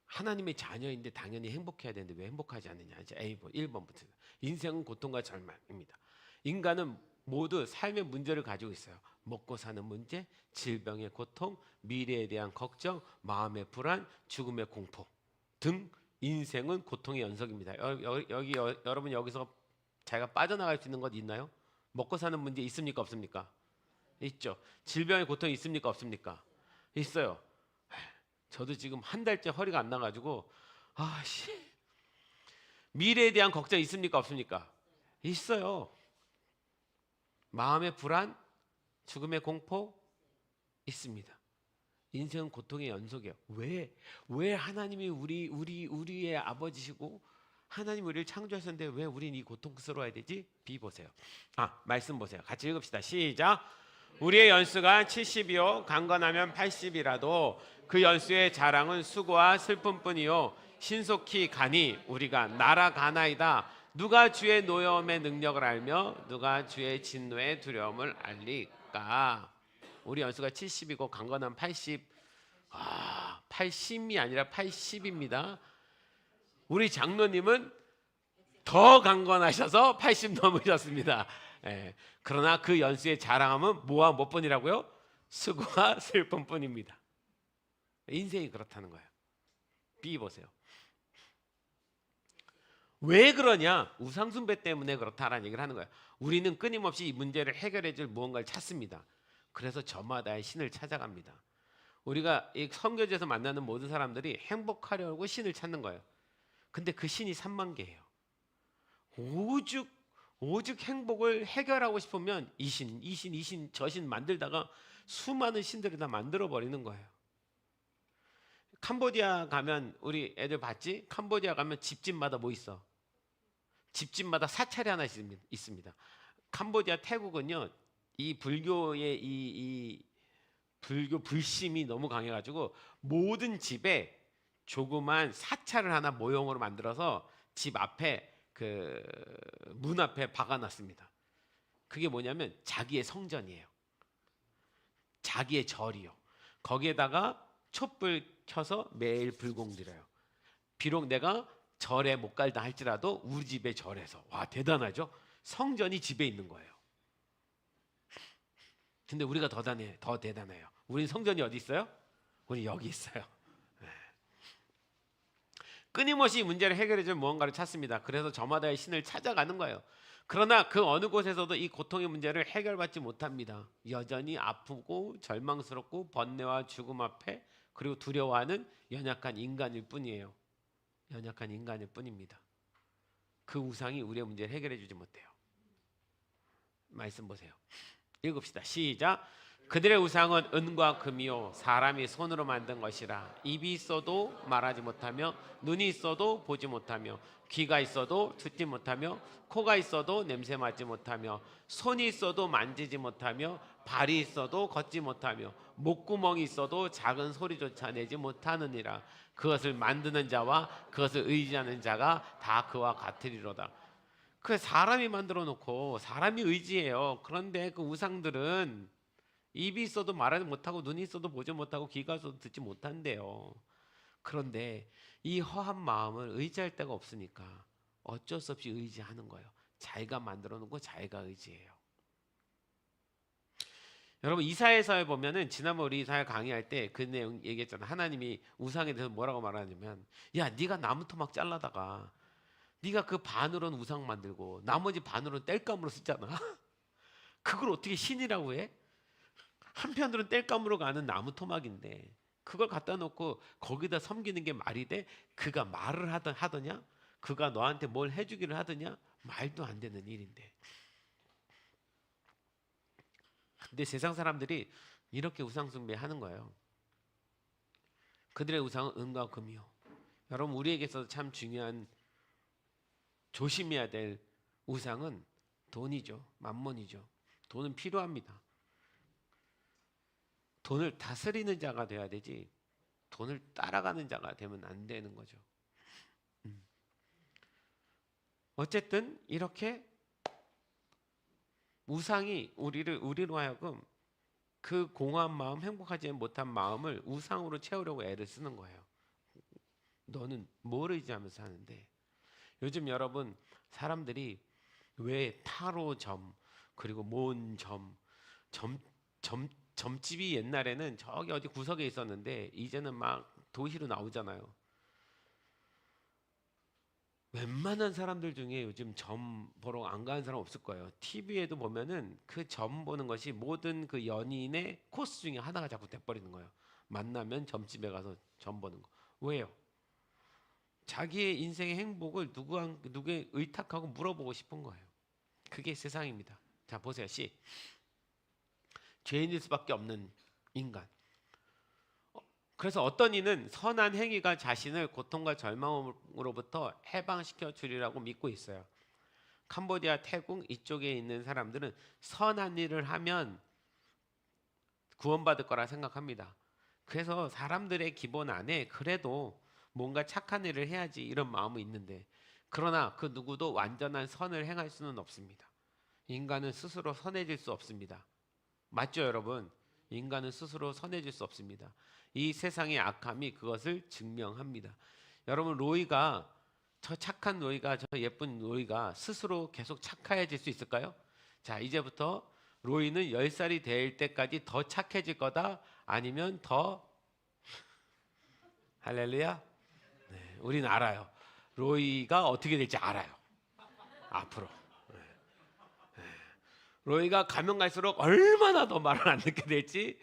하나님의 자녀인데 당연히 행복해야 되는데 왜 행복하지 않느냐? 이제 1번부터. 인생은 고통과 절망입니다. 인간은 모두 삶의 문제를 가지고 있어요. 먹고 사는 문제, 질병의 고통, 미래에 대한 걱정, 마음의 불안, 죽음의 공포 등 인생은 고통의 연속입니다. 여러분 여기서 자기가 빠져나갈 수 있는 것 있나요? 먹고 사는 문제 있습니까? 없습니까? 있죠. 질병의 고통이 있습니까? 없습니까? 있어요. 저도 지금 한 달째 허리가 안 나가지고 미래에 대한 걱정 있습니까? 없습니까? 있어요. 마음의 불안, 죽음의 공포 있습니다. 인생은 고통의 연속이에요. 왜 하나님이 우리의 아버지시고 하나님 우리를 창조하셨는데 왜 우리는 이 고통스러워야 되지? 비 보세요. 말씀 보세요. 같이 읽읍시다. 시작. 우리의 연수가 70이요 강건하면 80이라도 그 연수의 자랑은 수고와 슬픔뿐이요 신속히 가니 우리가 날아가나이다. 누가 주의 노여움의 능력을 알며 누가 주의 진노의 두려움을 알리까? 우리 연수가 70이고 강건하면 80. 80이 아니라 80입니다. 우리 장로님은 더 강건하셔서 80 넘으셨습니다. 그러나 그 연수의 자랑함은 뭐와 몇 번이라고요? 수고와 슬픔뿐입니다. 인생이 그렇다는 거예요. B 보세요. 왜 그러냐? 우상숭배 때문에 그렇다라는 얘기를 하는 거예요. 우리는 끊임없이 이 문제를 해결해 줄 무언가를 찾습니다. 그래서 저마다의 신을 찾아갑니다. 우리가 이 선교지에서 만나는 모든 사람들이 행복하려고 신을 찾는 거예요. 근데 그 신이 3만 개예요. 오죽 행복을 해결하고 싶으면 이 신, 저 신 만들다가 수많은 신들을 다 만들어 버리는 거예요. 캄보디아 가면 우리 애들 봤지? 캄보디아 가면 집집마다 뭐 있어? 집집마다 사찰이 하나 있습니다. 캄보디아, 태국은요, 이 불교의 이 불교 불심이 너무 강해가지고 모든 집에 조그만 사찰을 하나 모형으로 만들어서 집 앞에 그 문 앞에 박아놨습니다. 그게 뭐냐면 자기의 성전이에요. 자기의 절이요. 거기에다가 촛불 켜서 매일 불공 드려요. 비록 내가 절에 못 갈다 할지라도 우리 집에 절에서. 와, 대단하죠? 성전이 집에 있는 거예요. 근데 우리가 더 대단해요. 우린 성전이 어디 있어요? 우리 여기 있어요. 끊임없이 문제를 해결해 줄 무언가를 찾습니다. 그래서 저마다의 신을 찾아가는 거예요. 그러나 그 어느 곳에서도 이 고통의 문제를 해결받지 못합니다. 여전히 아프고 절망스럽고 번뇌와 죽음 앞에 그리고 두려워하는 연약한 인간일 뿐이에요. 연약한 인간일 뿐입니다. 그 우상이 우리의 문제를 해결해 주지 못해요. 말씀 보세요. 읽읍시다. 시작. 그들의 우상은 은과 금이요 사람이 손으로 만든 것이라. 입이 있어도 말하지 못하며 눈이 있어도 보지 못하며 귀가 있어도 듣지 못하며 코가 있어도 냄새 맡지 못하며 손이 있어도 만지지 못하며 발이 있어도 걷지 못하며 목구멍이 있어도 작은 소리조차 내지 못하느니라. 그것을 만드는 자와 그것을 의지하는 자가 다 그와 같으리로다. 그 사람이 만들어 놓고 사람이 의지해요. 그런데 그 우상들은 입이 있어도 말하지 못하고 눈이 있어도 보지 못하고 귀가 있어도 듣지 못한대요. 그런데 이 허한 마음을 의지할 데가 없으니까 어쩔 수 없이 의지하는 거예요. 자기가 만들어 놓고 자기가 의지해요. 여러분 이사야서에 보면은 지난번 우리 이사야 강의할 때 그 내용 얘기했잖아요. 하나님이 우상에 대해서 뭐라고 말하냐면, 야 네가 나무 토막 잘라다가 네가 그 반으로는 우상 만들고 나머지 반으로는 땔감으로 쓰잖아. 그걸 어떻게 신이라고 해? 한편으로는 땔감으로 가는 나무 토막인데 그걸 갖다 놓고 거기다 섬기는 게 말이 돼? 그가 말을 하더냐? 그가 너한테 뭘 해주기를 하더냐? 말도 안 되는 일인데. 근데 세상 사람들이 이렇게 우상 숭배하는 거예요. 그들의 우상은 은과 금이요. 여러분 우리에게서 참 중요한 조심해야 될 우상은 돈이죠. 만몬이죠. 돈은 필요합니다. 돈을 다스리는 자가 돼야 되지 돈을 따라가는 자가 되면 안 되는 거죠. 어쨌든 이렇게 우상이 우리로 하여금 그 공허한 마음, 행복하지 못한 마음을 우상으로 채우려고 애를 쓰는 거예요. 너는 뭘 의지하면서 사는데? 요즘 여러분 사람들이 왜 타로점 그리고 모은점 점집이 옛날에는 저기 어디 구석에 있었는데 이제는 막 도시로 나오잖아요. 웬만한 사람들 중에 요즘 점 보러 안 가는 사람 없을 거예요. TV에도 보면은 그 점 보는 것이 모든 그 연인의 코스 중에 하나가 자꾸 돼버리는 거예요. 만나면 점집에 가서 점 보는 거. 왜요? 자기의 인생의 행복을 누구에 의탁하고 물어보고 싶은 거예요. 그게 세상입니다. 자 보세요. 죄인일 수밖에 없는 인간. 그래서 어떤 이는 선한 행위가 자신을 고통과 절망으로부터 해방시켜 주리라고 믿고 있어요. 캄보디아, 태국 이쪽에 있는 사람들은 선한 일을 하면 구원받을 거라 생각합니다. 그래서 사람들의 기본 안에 그래도 뭔가 착한 일을 해야지 이런 마음이 있는데, 그러나 그 누구도 완전한 선을 행할 수는 없습니다. 인간은 스스로 선해질 수 없습니다. 맞죠, 여러분? 인간은 스스로 선해질 수 없습니다. 이 세상의 악함이 그것을 증명합니다. 여러분, 저 착한 로이가, 저 예쁜 로이가 스스로 계속 착해질 수 있을까요? 자, 이제부터 로이는 10살이 될 때까지 더 착해질 거다? 아니면 더 할렐루야? 네, 우리는 알아요. 로이가 어떻게 될지 알아요. 앞으로. 로이가 가면 갈수록 얼마나 더 말을 안 듣게 될지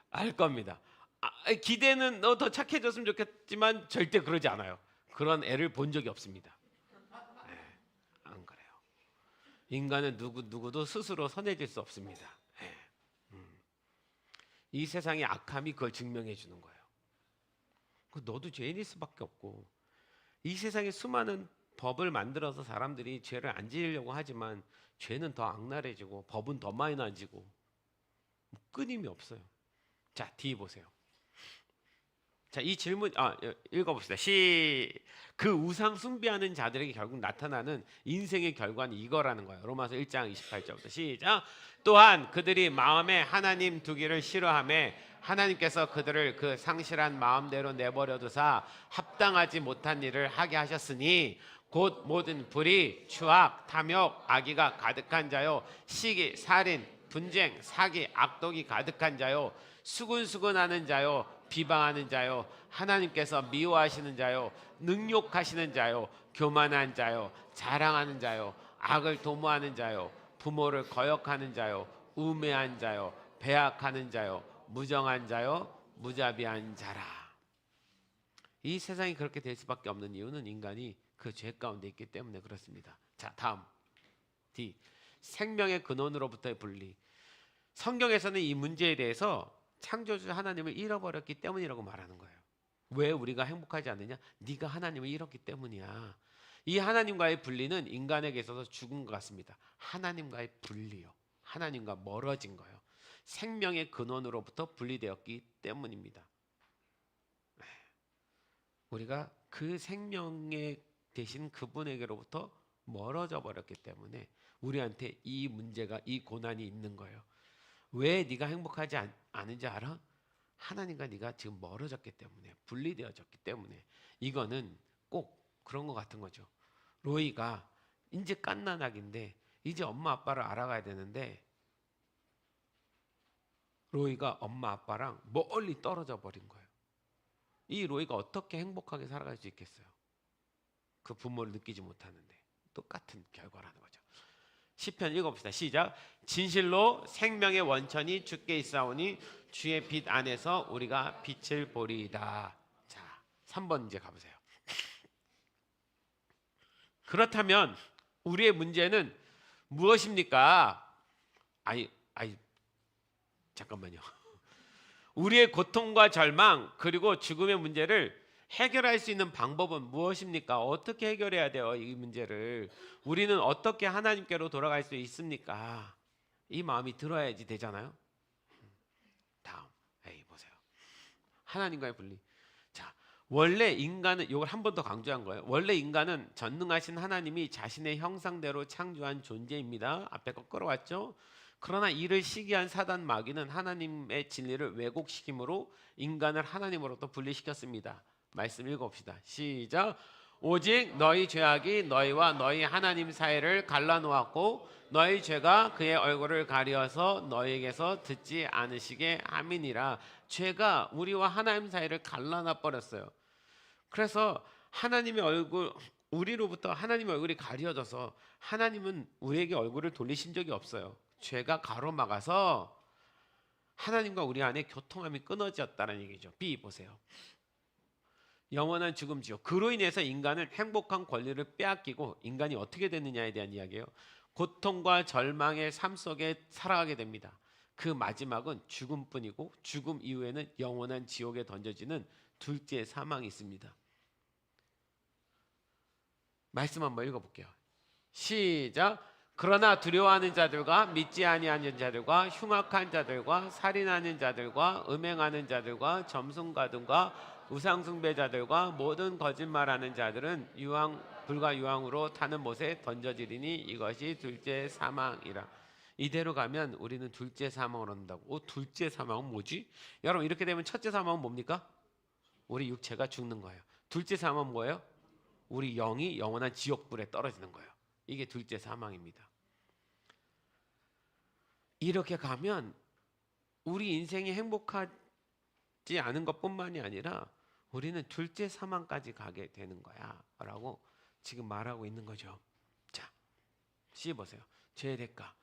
알 겁니다. 기대는 너 더 착해졌으면 좋겠지만 절대 그러지 않아요. 그런 애를 본 적이 없습니다. 네, 안 그래요. 인간은 누구도 스스로 선해질 수 없습니다. 네. 이 세상의 악함이 그걸 증명해 주는 거예요. 너도 죄인일 수밖에 없고, 이 세상에 수많은 법을 만들어서 사람들이 죄를 안 지으려고 하지만 죄는 더 악랄해지고 법은 더 많이 나아지고 끊임이 없어요. 자, D 보세요. 자, 이 질문 읽어봅시다. 그 우상 숭배하는 자들에게 결국 나타나는 인생의 결과는 이거라는 거예요. 로마서 1장 28절부터 시작. 또한 그들이 마음에 하나님 두기를 싫어하며 하나님께서 그들을 그 상실한 마음대로 내버려 두사 합당하지 못한 일을 하게 하셨으니 곧 모든 불의, 추악, 탐욕, 악의가 가득한 자요, 시기, 살인, 분쟁, 사기, 악독이 가득한 자요, 수근수근하는 자요, 비방하는 자요, 하나님께서 미워하시는 자요, 능욕하시는 자요, 교만한 자요, 자랑하는 자요, 악을 도모하는 자요, 부모를 거역하는 자요, 우매한 자요, 배악하는 자요, 무정한 자요, 무자비한 자라. 이 세상이 그렇게 될 수밖에 없는 이유는 인간이 그 죄 가운데 있기 때문에 그렇습니다. 자, 다음 D. 생명의 근원으로부터의 분리. 성경에서는 이 문제에 대해서 창조주 하나님을 잃어버렸기 때문이라고 말하는 거예요. 왜 우리가 행복하지 않느냐? 네가 하나님을 잃었기 때문이야. 이 하나님과의 분리는 인간에게 있어서 죽은 것 같습니다. 하나님과의 분리요. 하나님과 멀어진 거예요. 생명의 근원으로부터 분리되었기 때문입니다. 우리가 그 생명의 대신 그분에게로부터 멀어져 버렸기 때문에 우리한테 이 문제가, 이 고난이 있는 거예요. 왜 네가 행복하지 않은지 알아? 하나님과 네가 지금 멀어졌기 때문에, 분리되어졌기 때문에. 이거는 꼭 그런 것 같은 거죠. 로이가 이제 갓난아기인데 이제 엄마 아빠를 알아가야 되는데 로이가 엄마 아빠랑 멀리 떨어져 버린 거예요. 이 로이가 어떻게 행복하게 살아갈 수 있겠어요? 그 부모를 느끼지 못하는데. 똑같은 결과라는 거죠. 시편 읽어봅시다. 시작. 진실로 생명의 원천이 주께 있사오니 주의 빛 안에서 우리가 빛을 보리이다. 자, 3번 이제 가보세요. 그렇다면 우리의 문제는 무엇입니까? 아니 잠깐만요. 우리의 고통과 절망 그리고 죽음의 문제를 해결할 수 있는 방법은 무엇입니까? 어떻게 해결해야 돼요? 이 문제를 우리는 어떻게 하나님께로 돌아갈 수 있습니까? 이 마음이 들어야지 되잖아요. 다음 A 보세요. 하나님과의 분리. 자, 원래 인간은, 이걸 한 번 더 강조한 거예요. 원래 인간은 전능하신 하나님이 자신의 형상대로 창조한 존재입니다. 앞에 거 끌어왔죠. 그러나 이를 시기한 사단 마귀는 하나님의 진리를 왜곡시킴으로 인간을 하나님으로부터 분리시켰습니다. 말씀 읽어봅시다. 시작. 오직 너희 죄악이 너희와 너희 하나님 사이를 갈라놓았고 너희 죄가 그의 얼굴을 가리어서 너희에게서 듣지 않으시게 함이니라. 죄가 우리와 하나님 사이를 갈라놔 버렸어요. 그래서 하나님의 얼굴, 우리로부터 하나님의 얼굴이 가려져서 하나님은 우리에게 얼굴을 돌리신 적이 없어요. 죄가 가로막아서 하나님과 우리 안에 교통함이 끊어졌다는 얘기죠. B 보세요. 영원한 죽음지요. 그로 인해서 인간은 행복한 권리를 빼앗기고 인간이 어떻게 됐느냐에 대한 이야기예요. 고통과 절망의 삶 속에 살아가게 됩니다. 그 마지막은 죽음뿐이고 죽음 이후에는 영원한 지옥에 던져지는 둘째 사망이 있습니다. 말씀 한번 읽어볼게요. 시작. 그러나 두려워하는 자들과 믿지 아니하는 자들과 흉악한 자들과 살인하는 자들과 음행하는 자들과 점순가든과 우상숭배자들과 모든 거짓말하는 자들은 불과 유황으로 타는 못에 던져지리니 이것이 둘째 사망이라. 이대로 가면 우리는 둘째 사망을 얻는다고. 둘째 사망은 뭐지? 여러분, 이렇게 되면 첫째 사망은 뭡니까? 우리 육체가 죽는 거예요. 둘째 사망은 뭐예요? 우리 영이 영원한 지옥불에 떨어지는 거예요. 이게 둘째 사망입니다. 이렇게 가면 우리 인생이 행복하지 않은 것뿐만이 아니라 우리는 둘째 사망까지 가게 되는 거야 라고 지금 말하고 있는 거죠. 자, C 보세요. 죄의 대가.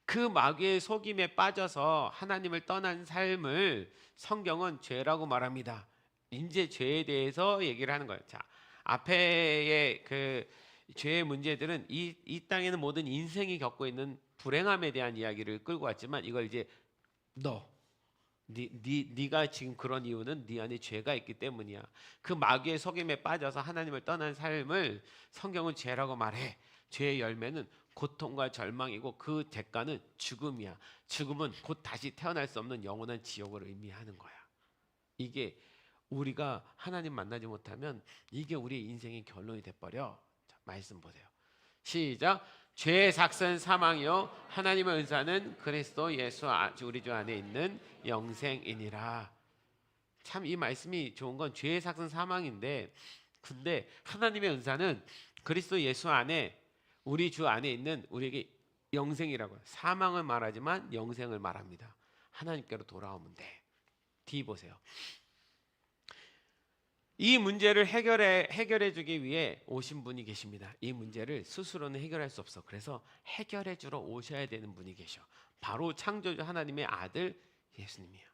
그 마귀의 속임에 빠져서 하나님을 떠난 삶을 성경은 죄라고 말합니다. 이제 죄에 대해서 얘기를 하는 거예요. 자, 앞에의 그 죄의 문제들은 이 땅에는 모든 인생이 겪고 있는 불행함에 대한 이야기를 끌고 왔지만 이걸 이제 네가 지금 그런 이유는 네 안에 죄가 있기 때문이야. 그 마귀의 속임에 빠져서 하나님을 떠난 삶을 성경은 죄라고 말해. 죄의 열매는 고통과 절망이고 그 대가는 죽음이야. 죽음은 곧 다시 태어날 수 없는 영원한 지옥을 의미하는 거야. 이게 우리가 하나님 만나지 못하면 이게 우리의 인생의 결론이 돼버려. 자, 말씀 보세요. 시작. 죄의 삭은 사망이요 하나님의 은사는 그리스도 예수 우리 주 안에 있는 영생이니라. 참 이 말씀이 좋은 건 죄의 삭은 사망인데, 근데 하나님의 은사는 그리스도 예수 안에 우리 주 안에 있는 우리에게 영생이라고요. 사망을 말하지만 영생을 말합니다. 하나님께로 돌아오면 돼. D 보세요. 이 문제를 해결해 주기 위해 오신 분이 계십니다. 이 문제를 스스로는 해결할 수 없어. 그래서 해결해 주러 오셔야 되는 분이 계셔. 바로 창조주 하나님의 아들 예수님이야.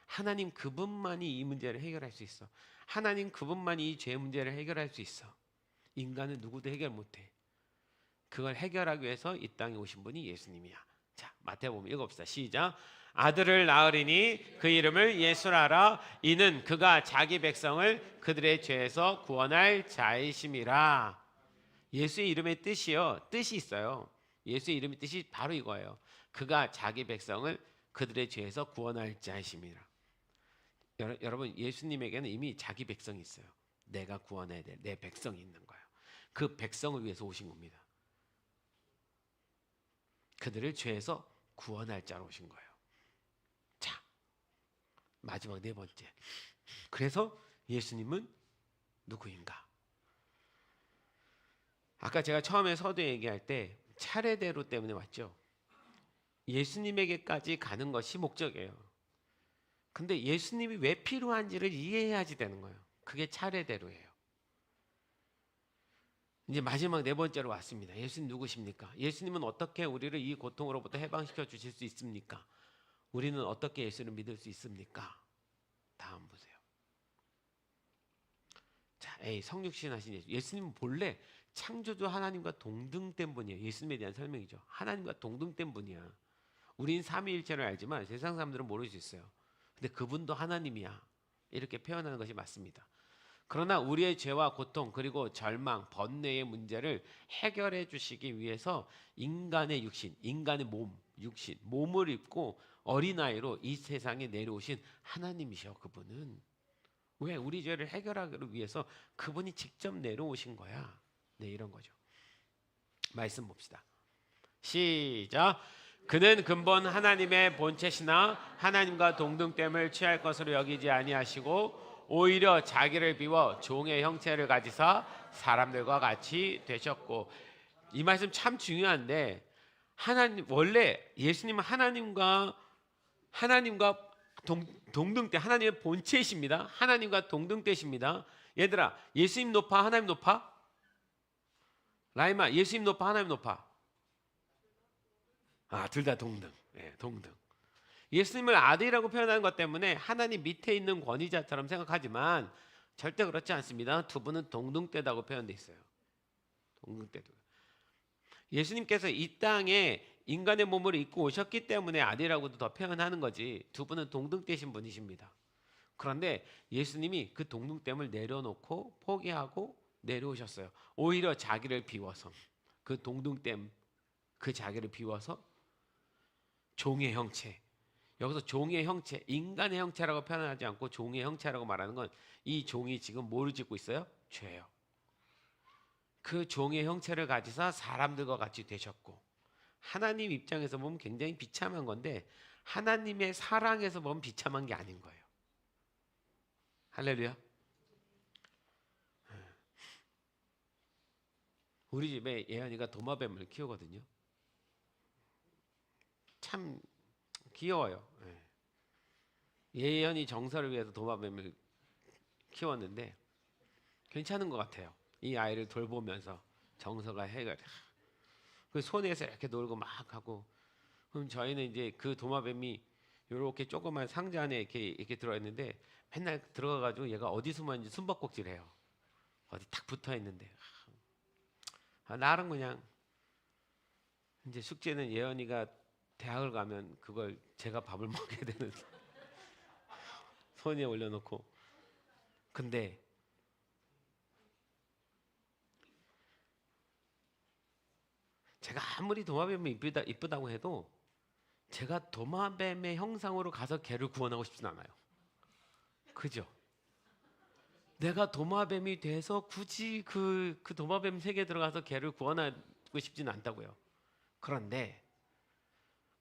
하나님 그분만이 이 문제를 해결할 수 있어. 하나님 그분만이 이 죄 문제를 해결할 수 있어. 인간은 누구도 해결 못해. 그걸 해결하기 위해서 이 땅에 오신 분이 예수님이야. 자, 마태복음 읽어봅시다. 시작. 아들을 낳으리니 그 이름을 예수라 하라. 이는 그가 자기 백성을 그들의 죄에서 구원할 자이심이라. 예수의 이름의 뜻이요, 뜻이 있어요. 예수의 이름의 뜻이 바로 이거예요. 그가 자기 백성을 그들의 죄에서 구원할 자이심이라. 여러분, 예수님에게는 이미 자기 백성이 있어요. 내가 구원해야 될 내 백성이 있는 거예요. 그 백성을 위해서 오신 겁니다. 그들을 죄에서 구원할 자로 오신 거예요. 자, 마지막 네 번째. 그래서 예수님은 누구인가? 아까 제가 처음에 서두 얘기할 때 차례대로 때문에 왔죠. 예수님에게까지 가는 것이 목적이에요. 근데 예수님이 왜 필요한지를 이해해야지 되는 거예요. 그게 차례대로예요. 이제 마지막 네 번째로 왔습니다. 예수님 누구십니까? 예수님은 어떻게 우리를 이 고통으로부터 해방시켜 주실 수 있습니까? 우리는 어떻게 예수를 믿을 수 있습니까? 다음 보세요. 자, 성육신 하신 예수. 예수님은 본래 창조주 하나님과 동등된 분이에요. 예수님에 대한 설명이죠. 하나님과 동등된 분이야. 우린 삼위일체를 알지만 세상 사람들은 모를 수 있어요. 근데 그분도 하나님이야. 이렇게 표현하는 것이 맞습니다. 그러나 우리의 죄와 고통 그리고 절망, 번뇌의 문제를 해결해 주시기 위해서 인간의 육신, 인간의 몸, 육신, 몸을 입고 어린아이로 이 세상에 내려오신 하나님이셔. 그분은 왜? 우리 죄를 해결하기 위해서 그분이 직접 내려오신 거야. 네, 이런 거죠. 말씀 봅시다. 시작. 그는 근본 하나님의 본체시나 하나님과 동등됨을 취할 것으로 여기지 아니하시고 오히려 자기를 비워 종의 형체를 가지사 사람들과 같이 되셨고. 이 말씀 참 중요한데, 하나님 원래 예수님은 하나님과 동등대, 하나님의 본체이십니다. 하나님과 동등대십니다. 얘들아, 예수님 높아 하나님 높아? 라이마, 예수님 높아 하나님 높아? 둘 다 동등. 네, 동등. 예수님을 아들이라고 표현하는 것 때문에 하나님 밑에 있는 권위자처럼 생각하지만 절대 그렇지 않습니다. 두 분은 동등되다고 표현되어 있어요. 동등되다. 예수님께서 이 땅에 인간의 몸을 입고 오셨기 때문에 아들이라고도 더 표현하는 거지, 두 분은 동등되신 분이십니다. 그런데 예수님이 그 동등됨을 내려놓고 포기하고 내려오셨어요. 오히려 자기를 비워서, 그 동등됨, 그 자기를 비워서 종의 형체, 여기서 종의 형체, 인간의 형체라고 표현하지 않고 종의 형체라고 말하는 건 이 종이 지금 뭐를 짓고 있어요? 죄요. 그 종의 형체를 가지사 사람들과 같이 되셨고, 하나님 입장에서 보면 굉장히 비참한 건데 하나님의 사랑에서 보면 비참한 게 아닌 거예요. 할렐루야. 우리 집에 예언이가 도마뱀을 키우거든요. 참 귀여워요. 예언이 정서를 위해서 도마뱀을 키웠는데 괜찮은 것 같아요. 이 아이를 돌보면서 정서가 해결. 그 손에서 이렇게 놀고 막 하고. 그럼 저희는 이제 그 도마뱀이 이렇게 조그만 상자 안에 이렇게 들어있는데 맨날 들어가가지고 얘가 어디 숨었는지 숨바꼭질해요. 어디 탁 붙어 있는데. 나는 그냥 이제 숙제는 예언이가 대학을 가면 그걸 제가 밥을 먹게 되는 손에 올려놓고. 근데 제가 아무리 도마뱀이 이쁘다고 해도 제가 도마뱀의 형상으로 가서 걔를 구원하고 싶진 않아요. 그죠? 내가 도마뱀이 돼서 굳이 그 도마뱀 세계에 들어가서 걔를 구원하고 싶지는 않다고요. 그런데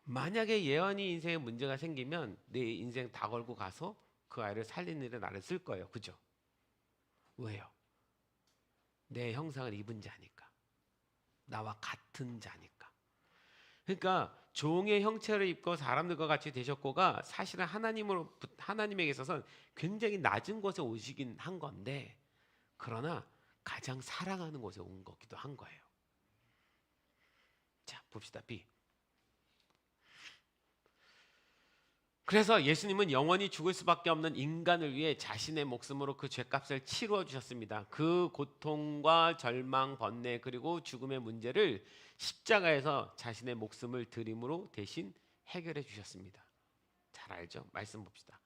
만약에 예언이 인생에 문제가 생기면 내 인생 다 걸고 가서 그 아이를 살리는 일에 나를 쓸 거예요. 그죠? 왜요? 내 형상을 입은 자니까. 나와 같은 자니까. 그러니까 종의 형체를 입고 사람들과 같이 되셨고가 사실은 하나님에게 있어서는 굉장히 낮은 곳에 오시긴 한 건데, 그러나 가장 사랑하는 곳에 온 거기도 한 거예요. 자, 봅시다. B. 그래서 예수님은 영원히 죽을 수밖에 없는 인간을 위해 자신의 목숨으로 그 죄값을 치루어 주셨습니다. 그 고통과 절망, 번뇌 그리고 죽음의 문제를 십자가에서 자신의 목숨을 드림으로 대신 해결해 주셨습니다. 잘 알죠? 말씀 봅시다.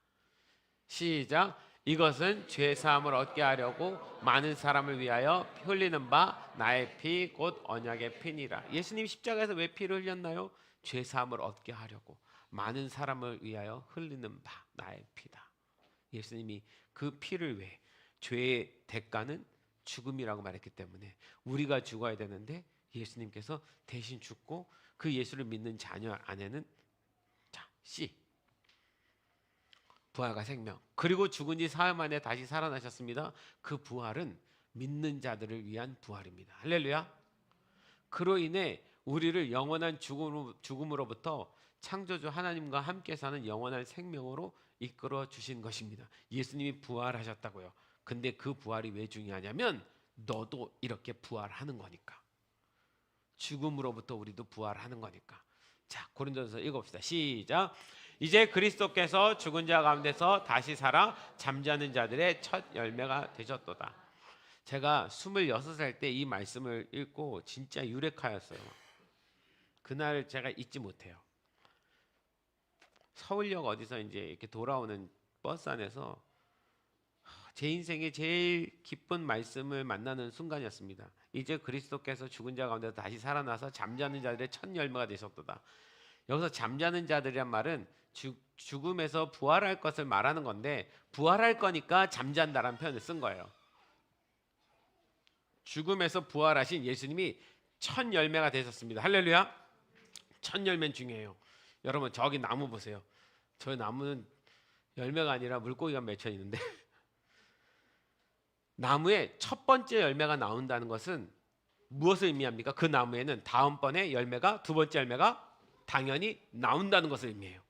시작. 이것은 죄 사함을 얻게 하려고 많은 사람을 위하여 흘리는 바 나의 피 곧 언약의 피니라. 예수님 십자가에서 왜 피를 흘렸나요? 죄 사함을 얻게 하려고. 많은 사람을 위하여 흘리는 바 나의 피다. 예수님이 그 피를 왜? 죄의 대가는 죽음이라고 말했기 때문에 우리가 죽어야 되는데 예수님께서 대신 죽고 그 예수를 믿는 자녀 안에는 자, C. 부활과 생명. 그리고 죽은 지 사흘 만에 다시 살아나셨습니다. 그 부활은 믿는 자들을 위한 부활입니다. 할렐루야. 그로 인해 우리를 영원한 죽음으로부터 창조주 하나님과 함께 사는 영원한 생명으로 이끌어 주신 것입니다. 예수님이 부활하셨다고요. 근데 그 부활이 왜 중요하냐면 너도 이렇게 부활하는 거니까. 죽음으로부터 우리도 부활하는 거니까. 자, 고린도전서 읽어봅시다. 시작. 이제 그리스도께서 죽은 자 가운데서 다시 살아 잠자는 자들의 첫 열매가 되셨도다. 제가 26살 때 이 말씀을 읽고 진짜 유레카였어요. 그날 제가 잊지 못해요. 서울역 어디서 이제 이렇게 돌아오는 버스 안에서 제 인생의 제일 기쁜 말씀을 만나는 순간이었습니다. 이제 그리스도께서 죽은 자 가운데 다시 살아나서 잠자는 자들의 첫 열매가 되셨도다. 여기서 잠자는 자들이란 말은 죽음에서 부활할 것을 말하는 건데 부활할 거니까 잠잔다라는 표현을 쓴 거예요. 죽음에서 부활하신 예수님이 첫 열매가 되셨습니다. 할렐루야. 첫 열매는 중요해요. 여러분 저기 나무 보세요. 저 나무는 열매가 아니라 물고기가 맺혀 있는데 나무에 첫 번째 열매가 나온다는 것은 무엇을 의미합니까? 그 나무에는 다음번에 열매가 두 번째 열매가 당연히 나온다는 것을 의미해요.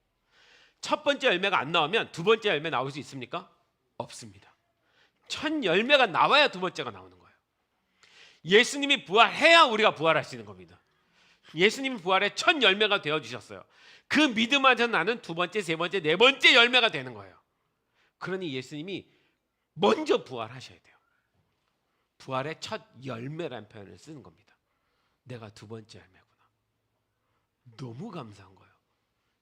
첫 번째 열매가 안 나오면 두 번째 열매 나올 수 있습니까? 없습니다. 첫 열매가 나와야 두 번째가 나오는 거예요. 예수님이 부활해야 우리가 부활할 수 있는 겁니다. 예수님이 부활의 첫 열매가 되어주셨어요. 그 믿음 안에서 나는 두 번째, 세 번째, 네 번째 열매가 되는 거예요. 그러니 예수님이 먼저 부활하셔야 돼요. 부활의 첫 열매라는 표현을 쓰는 겁니다. 내가 두 번째 열매구나. 너무 감사한 거예요.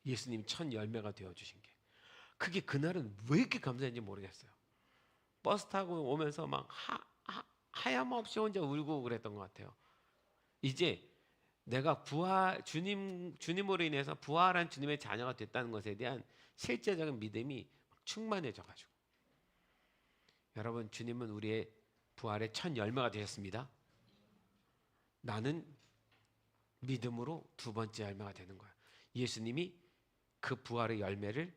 예수님 첫 열매가 되어주신 게. 그게 그날은 왜 이렇게 감사했는지 모르겠어요. 버스 타고 오면서 막 하염없이 혼자 울고 그랬던 것 같아요. 이제 내가 주님으로 인해서 부활한 주님의 자녀가 됐다는 것에 대한 실제적인 믿음이 충만해져가지고. 여러분 주님은 우리의 부활의 첫 열매가 되셨습니다. 나는 믿음으로 두 번째 열매가 되는 거야. 예수님이 그 부활의 열매를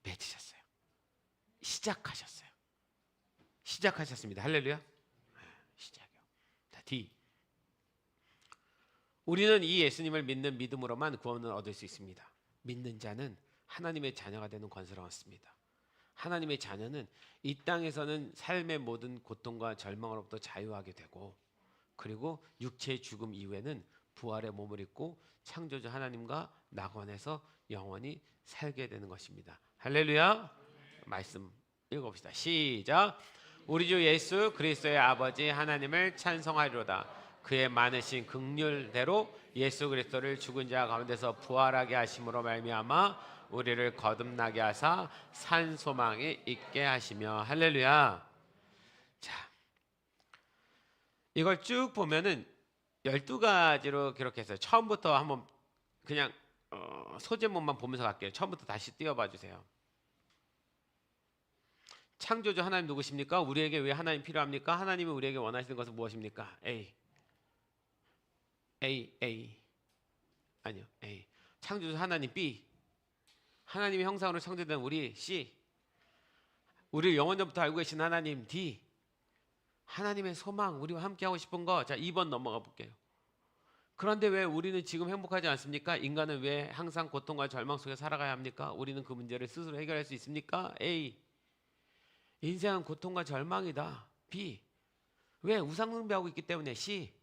맺으셨어요. 시작하셨습니다. 할렐루야. 시작이요. 자, D. 우리는 이 예수님을 믿는 믿음으로만 구원을 얻을 수 있습니다. 믿는 자는 하나님의 자녀가 되는 권세를 얻습니다. 하나님의 자녀는 이 땅에서는 삶의 모든 고통과 절망으로부터 자유하게 되고, 그리고 육체의 죽음 이후에는 부활의 몸을 입고 창조주 하나님과 낙원에서 영원히 살게 되는 것입니다. 할렐루야. 말씀 읽어봅시다. 시작. 우리 주 예수 그리스도의 아버지 하나님을 찬송하리로다. 그의 많으신 긍휼대로 예수 그리스도를 죽은 자 가운데서 부활하게 하심으로 말미암아 우리를 거듭나게 하사 산 소망이 있게 하시며. 할렐루야. 자, 이걸 쭉 보면은 12가지로 기록했어요. 처음부터 한번 그냥 소제목만 보면서 갈게요. 처음부터 다시 띄워봐 주세요. 창조주 하나님 누구십니까? 우리에게 왜 하나님 필요합니까? 하나님이 우리에게 원하시는 것은 무엇입니까? A. 아니요. A. 창조주 하나님 B. 하나님의 형상으로 창조된 우리 C. 우리를 영원전부터 알고 계신 하나님 D. 하나님의 소망, 우리와 함께 하고 싶은 거. 자, 2번 넘어가 볼게요. 그런데 왜 우리는 지금 행복하지 않습니까? 인간은 왜 항상 고통과 절망 속에 살아가야 합니까? 우리는 그 문제를 스스로 해결할 수 있습니까? A. 인생은 고통과 절망이다. B. 왜? 우상 숭배하고 있기 때문에. C.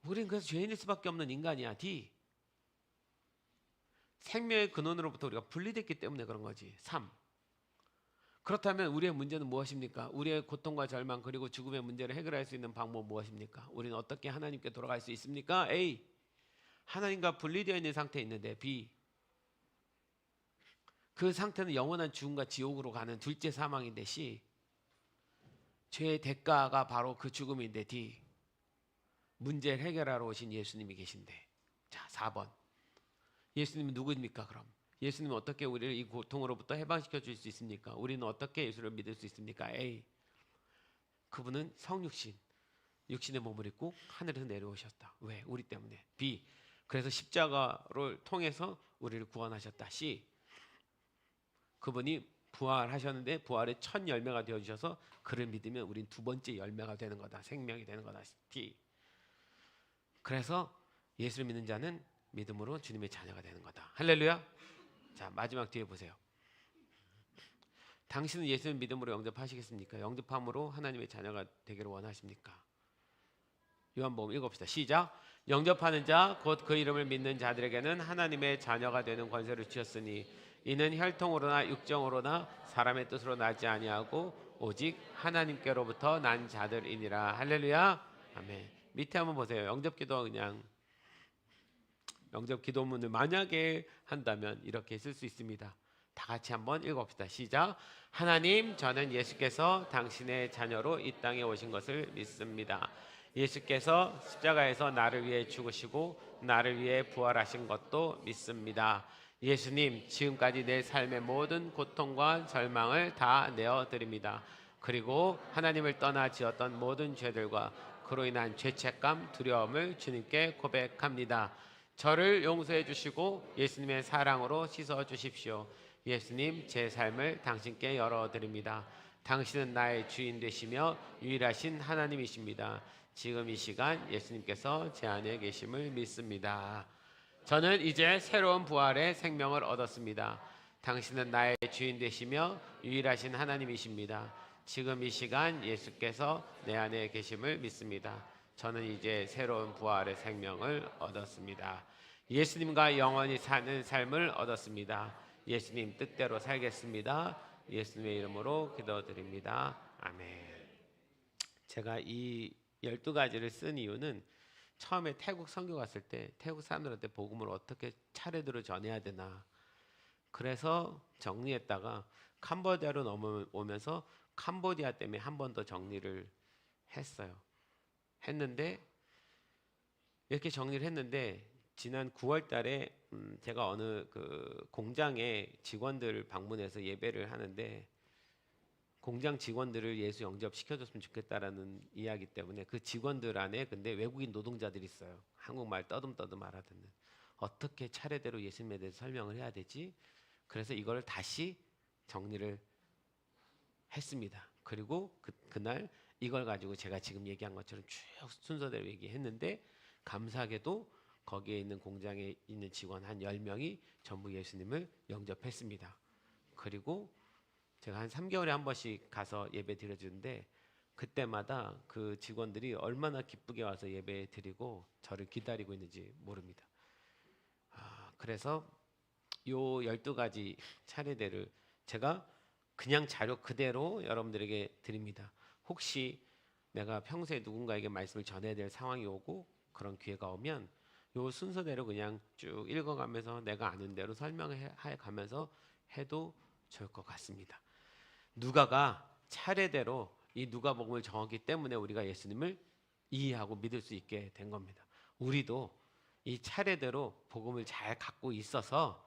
우린 그래서 죄인일 수밖에 없는 인간이야. D. 생명의 근원으로부터 우리가 분리됐기 때문에 그런 거지. 3. 그렇다면 우리의 문제는 무엇입니까? 우리의 고통과 절망 그리고 죽음의 문제를 해결할 수 있는 방법은 무엇입니까? 우리는 어떻게 하나님께 돌아갈 수 있습니까? A. 하나님과 분리되어 있는 상태에 있는데. B. 그 상태는 영원한 죽음과 지옥으로 가는 둘째 사망인데. C. 죄의 대가가 바로 그 죽음인데. D. 문제를 해결하러 오신 예수님이 계신데. 자, 4번. 예수님은 누구입니까? 그럼 예수님은 어떻게 우리를 이 고통으로부터 해방시켜 줄 수 있습니까? 우리는 어떻게 예수를 믿을 수 있습니까? A. 그분은 성육신, 육신의 몸을 입고 하늘에서 내려오셨다. 왜? 우리 때문에. B. 그래서 십자가를 통해서 우리를 구원하셨다. C. 그분이 부활하셨는데 부활의 첫 열매가 되어주셔서 그를 믿으면 우린 두 번째 열매가 되는 거다. 생명이 되는 거다. D. 그래서 예수를 믿는 자는 믿음으로 주님의 자녀가 되는 거다. 할렐루야. 자, 마지막 뒤에 보세요. 당신은 예수를 믿음으로 영접하시겠습니까? 영접함으로 하나님의 자녀가 되기를 원하십니까? 요한복음 읽읍시다. 시작. 영접하는 자 곧 그 이름을 믿는 자들에게는 하나님의 자녀가 되는 권세를 주셨으니 이는 혈통으로나 육정으로나 사람의 뜻으로 나지 아니하고 오직 하나님께로부터 난 자들이니라. 할렐루야. 아멘. 밑에 한번 보세요. 영접기도 그냥 영접 기도문을 만약에 한다면 이렇게 쓸 수 있습니다. 다 같이 한번 읽어봅시다. 시작. 하나님, 저는 예수께서 당신의 자녀로 이 땅에 오신 것을 믿습니다. 예수께서 십자가에서 나를 위해 죽으시고 나를 위해 부활하신 것도 믿습니다. 예수님, 지금까지 내 삶의 모든 고통과 절망을 다 내어드립니다. 그리고 하나님을 떠나 지었던 모든 죄들과 그로 인한 죄책감, 두려움을 주님께 고백합니다. 저를 용서해 주시고 예수님의 사랑으로 씻어 주십시오. 예수님, 제 삶을 당신께 열어드립니다. 당신은 나의 주인 되시며 유일하신 하나님이십니다. 지금 이 시간 예수님께서 제 안에 계심을 믿습니다. 저는 이제 새로운 부활의 생명을 얻었습니다. 당신은 나의 주인 되시며 유일하신 하나님이십니다. 지금 이 시간 예수께서 내 안에 계심을 믿습니다. 저는 이제 새로운 부활의 생명을 얻었습니다. 예수님과 영원히 사는 삶을 얻었습니다. 예수님 뜻대로 살겠습니다. 예수님의 이름으로 기도드립니다. 아멘. 제가 이 12가지를 쓴 이유는 처음에 태국 선교 갔을 때 태국 사람들한테 복음을 어떻게 차례대로 전해야 되나 그래서 정리했다가 캄보디아로 넘어오면서 캄보디아 때문에 한 번 더 정리를 했는데 이렇게 정리를 했는데 지난 9월 달에 제가 어느 그 공장에 직원들 방문해서 예배를 하는데 공장 직원들을 예수 영접시켜줬으면 좋겠다라는 이야기 때문에 그 직원들 안에 근데 외국인 노동자들이 있어요. 한국말 떠듬떠듬 알아듣는. 어떻게 차례대로 예수님에 대해서 설명을 해야 되지? 그래서 이걸 다시 정리를 했습니다. 그리고 그날 이걸 가지고 제가 지금 얘기한 것처럼 쭉 순서대로 얘기했는데 감사하게도 거기에 있는 공장에 있는 직원 한 10명이 전부 예수님을 영접했습니다. 그리고 제가 한 3개월에 한 번씩 가서 예배 드려주는데 그때마다 그 직원들이 얼마나 기쁘게 와서 예배 드리고 저를 기다리고 있는지 모릅니다. 그래서 요 12가지 차례대를 제가 그냥 자료 그대로 여러분들에게 드립니다. 혹시 내가 평소에 누군가에게 말씀을 전해야 될 상황이 오고 그런 기회가 오면 요 순서대로 그냥 쭉 읽어가면서 내가 아는 대로 설명해 가면서 해도 좋을 것 같습니다. 누가가 차례대로 이 누가복음을 정했기 때문에 우리가 예수님을 이해하고 믿을 수 있게 된 겁니다. 우리도 이 차례대로 복음을 잘 갖고 있어서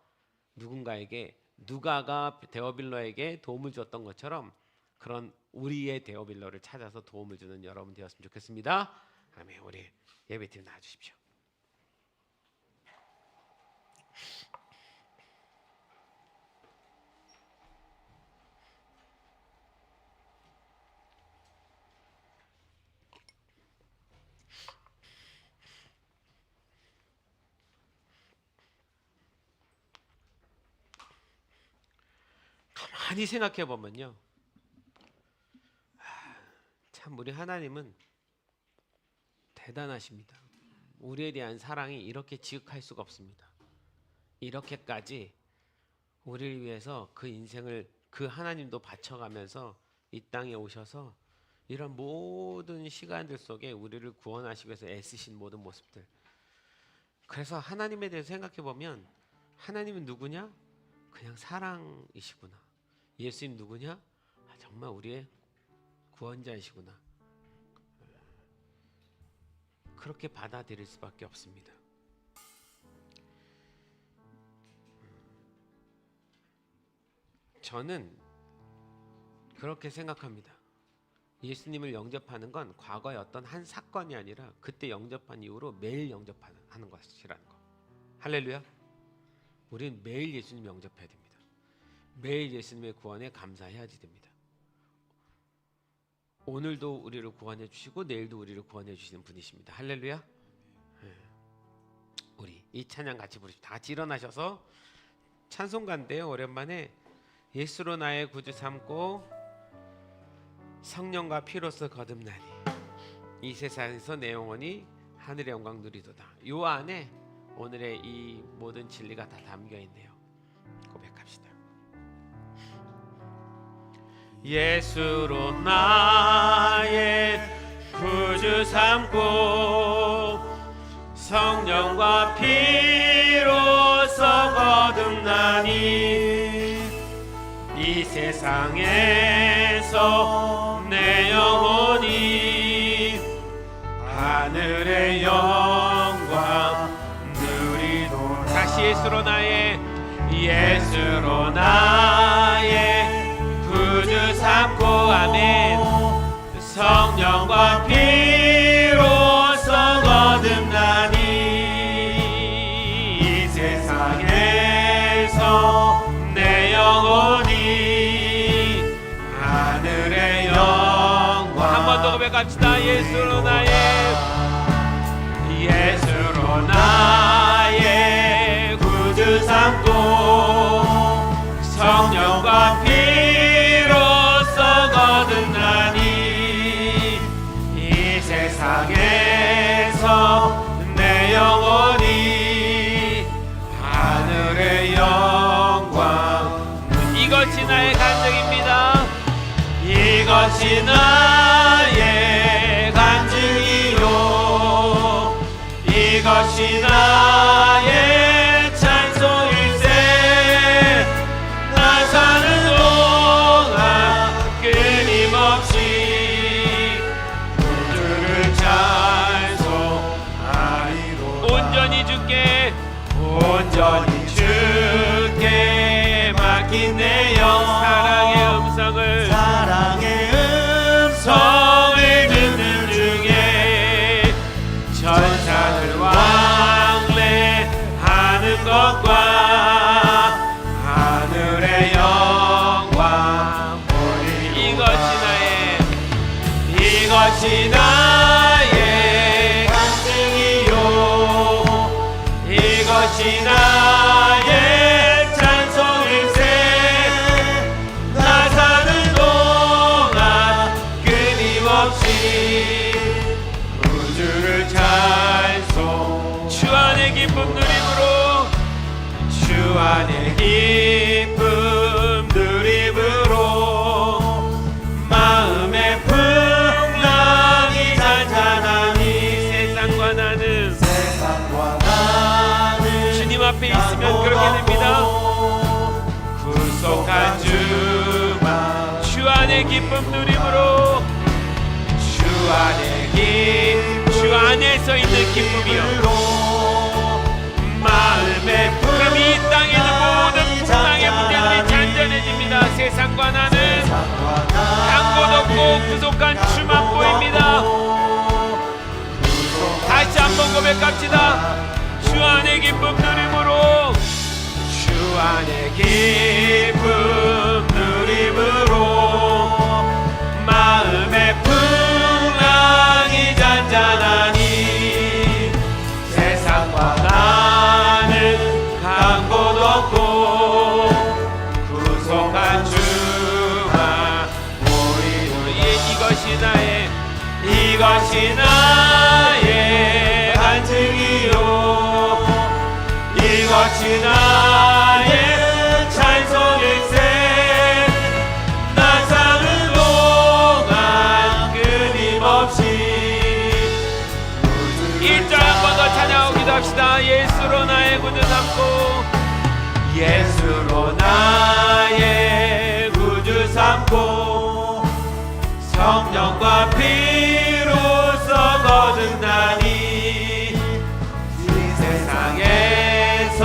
누군가에게 누가가 데어빌러에게 도움을 줬던 것처럼 그런 우리의 데어빌러를 찾아서 도움을 주는 여러분 되었으면 좋겠습니다. 아멘. 우리 예배팀 나와주십시오. 가만히 생각해 보면요, 참 우리 하나님은 대단하십니다. 우리에 대한 사랑이 이렇게 지극할 수가 없습니다. 이렇게까지 우리를 위해서 그 인생을 그 하나님도 바쳐가면서 이 땅에 오셔서 이런 모든 시간들 속에 우리를 구원하시기 위해서 애쓰신 모든 모습들. 그래서 하나님에 대해서 생각해 보면 하나님은 누구냐? 그냥 사랑이시구나. 예수님 누구냐? 정말 우리의 구원자이시구나. 그렇게 받아들일 수밖에 없습니다. 저는 그렇게 생각합니다. 예수님을 영접하는 건 과거의 어떤 한 사건이 아니라 그때 영접한 이후로 매일 영접하는 것이라는 거. 할렐루야. 우리는 매일 예수님 영접해야 됩니다. 매일 예수님의 구원에 감사해야지 됩니다. 오늘도 우리를 구원해 주시고 내일도 우리를 구원해 주시는 분이십니다. 할렐루야. 우리 이 찬양 같이 부르십시다. 다 같이 일어나셔서 찬송가인데요, 오랜만에 예수로 나의 구주 삼고 성령과 피로써 거듭나니 이 세상에서 내 영혼이 하늘의 영광 누리도다. 요 안에 오늘의 이 모든 진리가 다 담겨 있네요. 고백합시다. 예수로 나의 구주 삼고 성령과 피로써 거듭나니 이 세상에서 내 영혼이 하늘의 영광 누리도다. 다시 예수로 나의 구주 삼고 아멘. 성령과 피로써 거듭나니 이 세상에서 내 영혼이 하늘의 영광. 한 번 더 고백합시다. 예수로 나의 구주 삼고 성령과 피로써 거듭나니 이 세상에서 내 영혼이 하늘의 영광. 이것이 나의 간증입니다. 이것이 나의 간증이요 이것이 나의 찬송일세. 나 사는 동안 끊임없이 주를 찬송하리로다. 온전히 주께 맡긴 내 영 사랑의 음성을 듣는 중에 천사들 왕래하는 것과 하늘의 영광 보리. 이것이 나의 간증이요 이것이 나의 찬송일세. 나 사는 동안 끊임없이 우주를 찬송. 주 안의 기쁨 누림으로 주 안의 기쁨 누림으로 마음의 풍랑이 잔잔하니 세상과 나는 주님 앞에 있으면 그렇게 됩니다. 구속한 주 안의 기쁨 누림으로 주 안에서 있는 기쁨이요 마음의 그럼 이 땅에 있는 모든 풍랑의 문제들이 세상과 나는 향고도 없고 부족한 주만 보입니다. 다시 한번 고백합시다. 주 안의 기쁨 누림으로, 주 안의 기쁨 누림으로 마음의 풍랑이 잔잔하니 세상과 나는 간 곳 없고 구속한 주만 보이노. 이것이 나의 간증이요, 이것이 나의 찬송일세. 나 사는 동안 끊임없이 1절 한 번 더 찬양하고 기도합시다. 예수로 나의 구주 삼고, 예수로 나의 구주 삼고 성령과 피로써 거듭나니 이 세상에서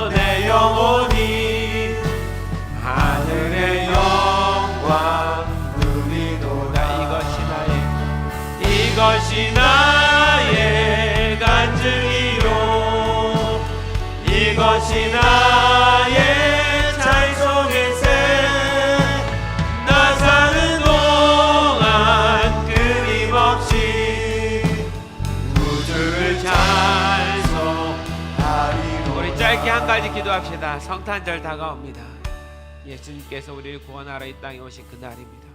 내 영혼이 하늘의 영광 누리도다. 이것이 나의 간증이요, 이것이 나의 찬송일세. 나 사는 동안 끊임없이 구주를 찬송하리로다. 우리 짧게 한 가지 기도합시다. 성탄절 다가옵니다. 예수님께서 우리를 구원하러 이 땅에 오신 그날입니다.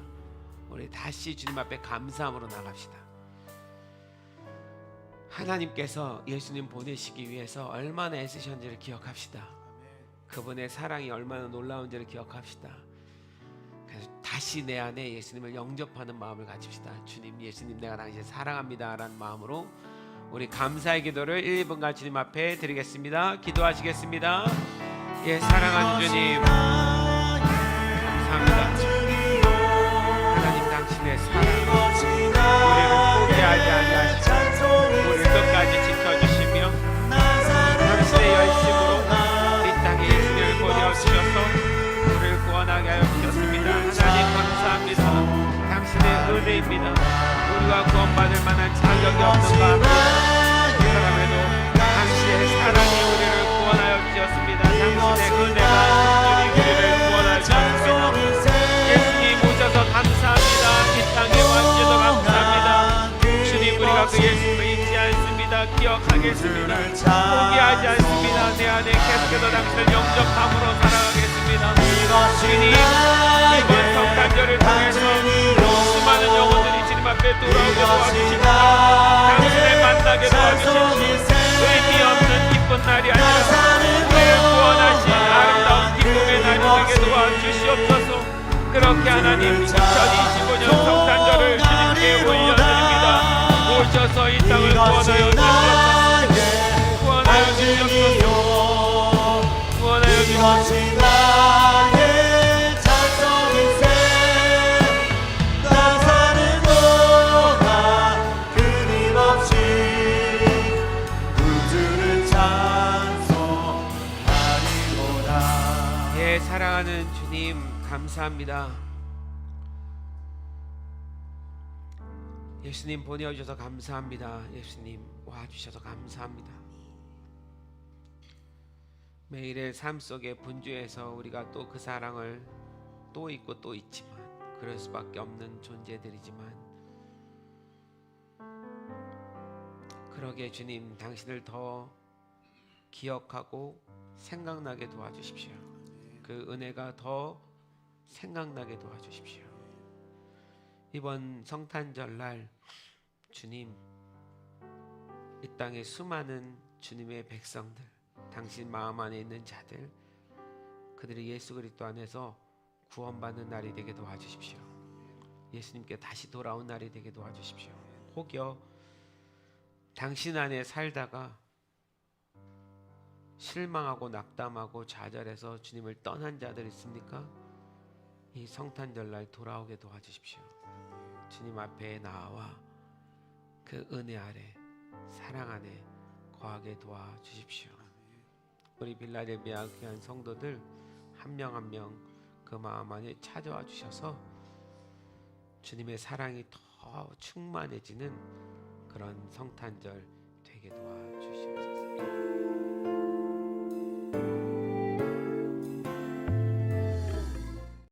우리 다시 주님 앞에 감사함으로 나갑시다. 하나님께서 예수님 보내시기 위해서 얼마나 애쓰셨는지를 기억합시다. 그분의 사랑이 얼마나 놀라운지를 기억합시다. 그래서 다시 내 안에 예수님을 영접하는 마음을 가집시다. 주님, 예수님, 내가 당신을 사랑합니다 라는 마음으로 우리 감사의 기도를 1분간 주님 앞에 드리겠습니다. 기도하시겠습니다. 예, 사랑하는 주님, 감사합니다. 하나님, 당신의 사랑 우리를 포기하지 아니하시고 우리를 끝까지 지켜주시며 당신의 열심으로 이 땅에 예수님을 보내주셔서 우리를 구원하게 하여 주셨습니다. 하나님 감사합니다. 당신의 은혜입니다. 우리가 구원받을 만한 자격이 없는가 그럼에도 당신의 사랑이 우리를 구원하여 주셨습니다. 당신의 은혜가 우리를 구원하여 주셨습니다. 예수님 오셔서 감사합니다. 이 땅에 와주셔서 감사합니다. 주님, 우리가 그 예수님을 잊지 않습니다. 기억하겠습니다. 포기하지 않습니다. 내 안에 계속해서 당신을 영접함으로 살아가겠습니다. 주님, 이번 성탄절을 통해서 수많은 영혼들이 주님 앞에 돌아오게 도와주십니다. 당신을 만나게 도와주십시오. 의미 없는 기쁜 날이 아니라 우리를 구원하신 아름다운 기쁨의 날이 되게 도와주시옵소서. 그렇게 하나님 2025년 성탄절을 주님께 올려드립니다. 오셔서 이 땅을 구원하여 주시옵소서. 구원하여 주시옵소서. 구원하여 주시옵소서. 나의 찬송일세. 나 사는 동안 끊임없이 구주를 찬송하리로다. 예, 사랑하는 주님 감사합니다. 예수님 보내주셔서 감사합니다. 예수님 와주셔서 감사합니다. 매일의 삶 속에 분주해서 우리가 또 그 사랑을 또 잊고 또 잊지만 그럴 수밖에 없는 존재들이지만 그러게 주님, 당신을 더 기억하고 생각나게 도와주십시오. 그 은혜가 더 생각나게 도와주십시오. 이번 성탄절날 주님, 이 땅의 수많은 주님의 백성들, 당신 마음 안에 있는 자들, 그들이 예수 그리스도 안에서 구원받는 날이 되게 도와주십시오. 예수님께 다시 돌아온 날이 되게 도와주십시오. 혹여 당신 안에 살다가 실망하고 낙담하고 좌절해서 주님을 떠난 자들 있습니까? 이 성탄절날 돌아오게 도와주십시오. 주님 앞에 나와 그 은혜 아래 사랑 안에 거하게 도와주십시오. 우리 빌라델비아 귀한 성도들 한 명 한 명 그 마음 안에 찾아와 주셔서 주님의 사랑이 더 충만해지는 그런 성탄절 되게 도와주시옵소서.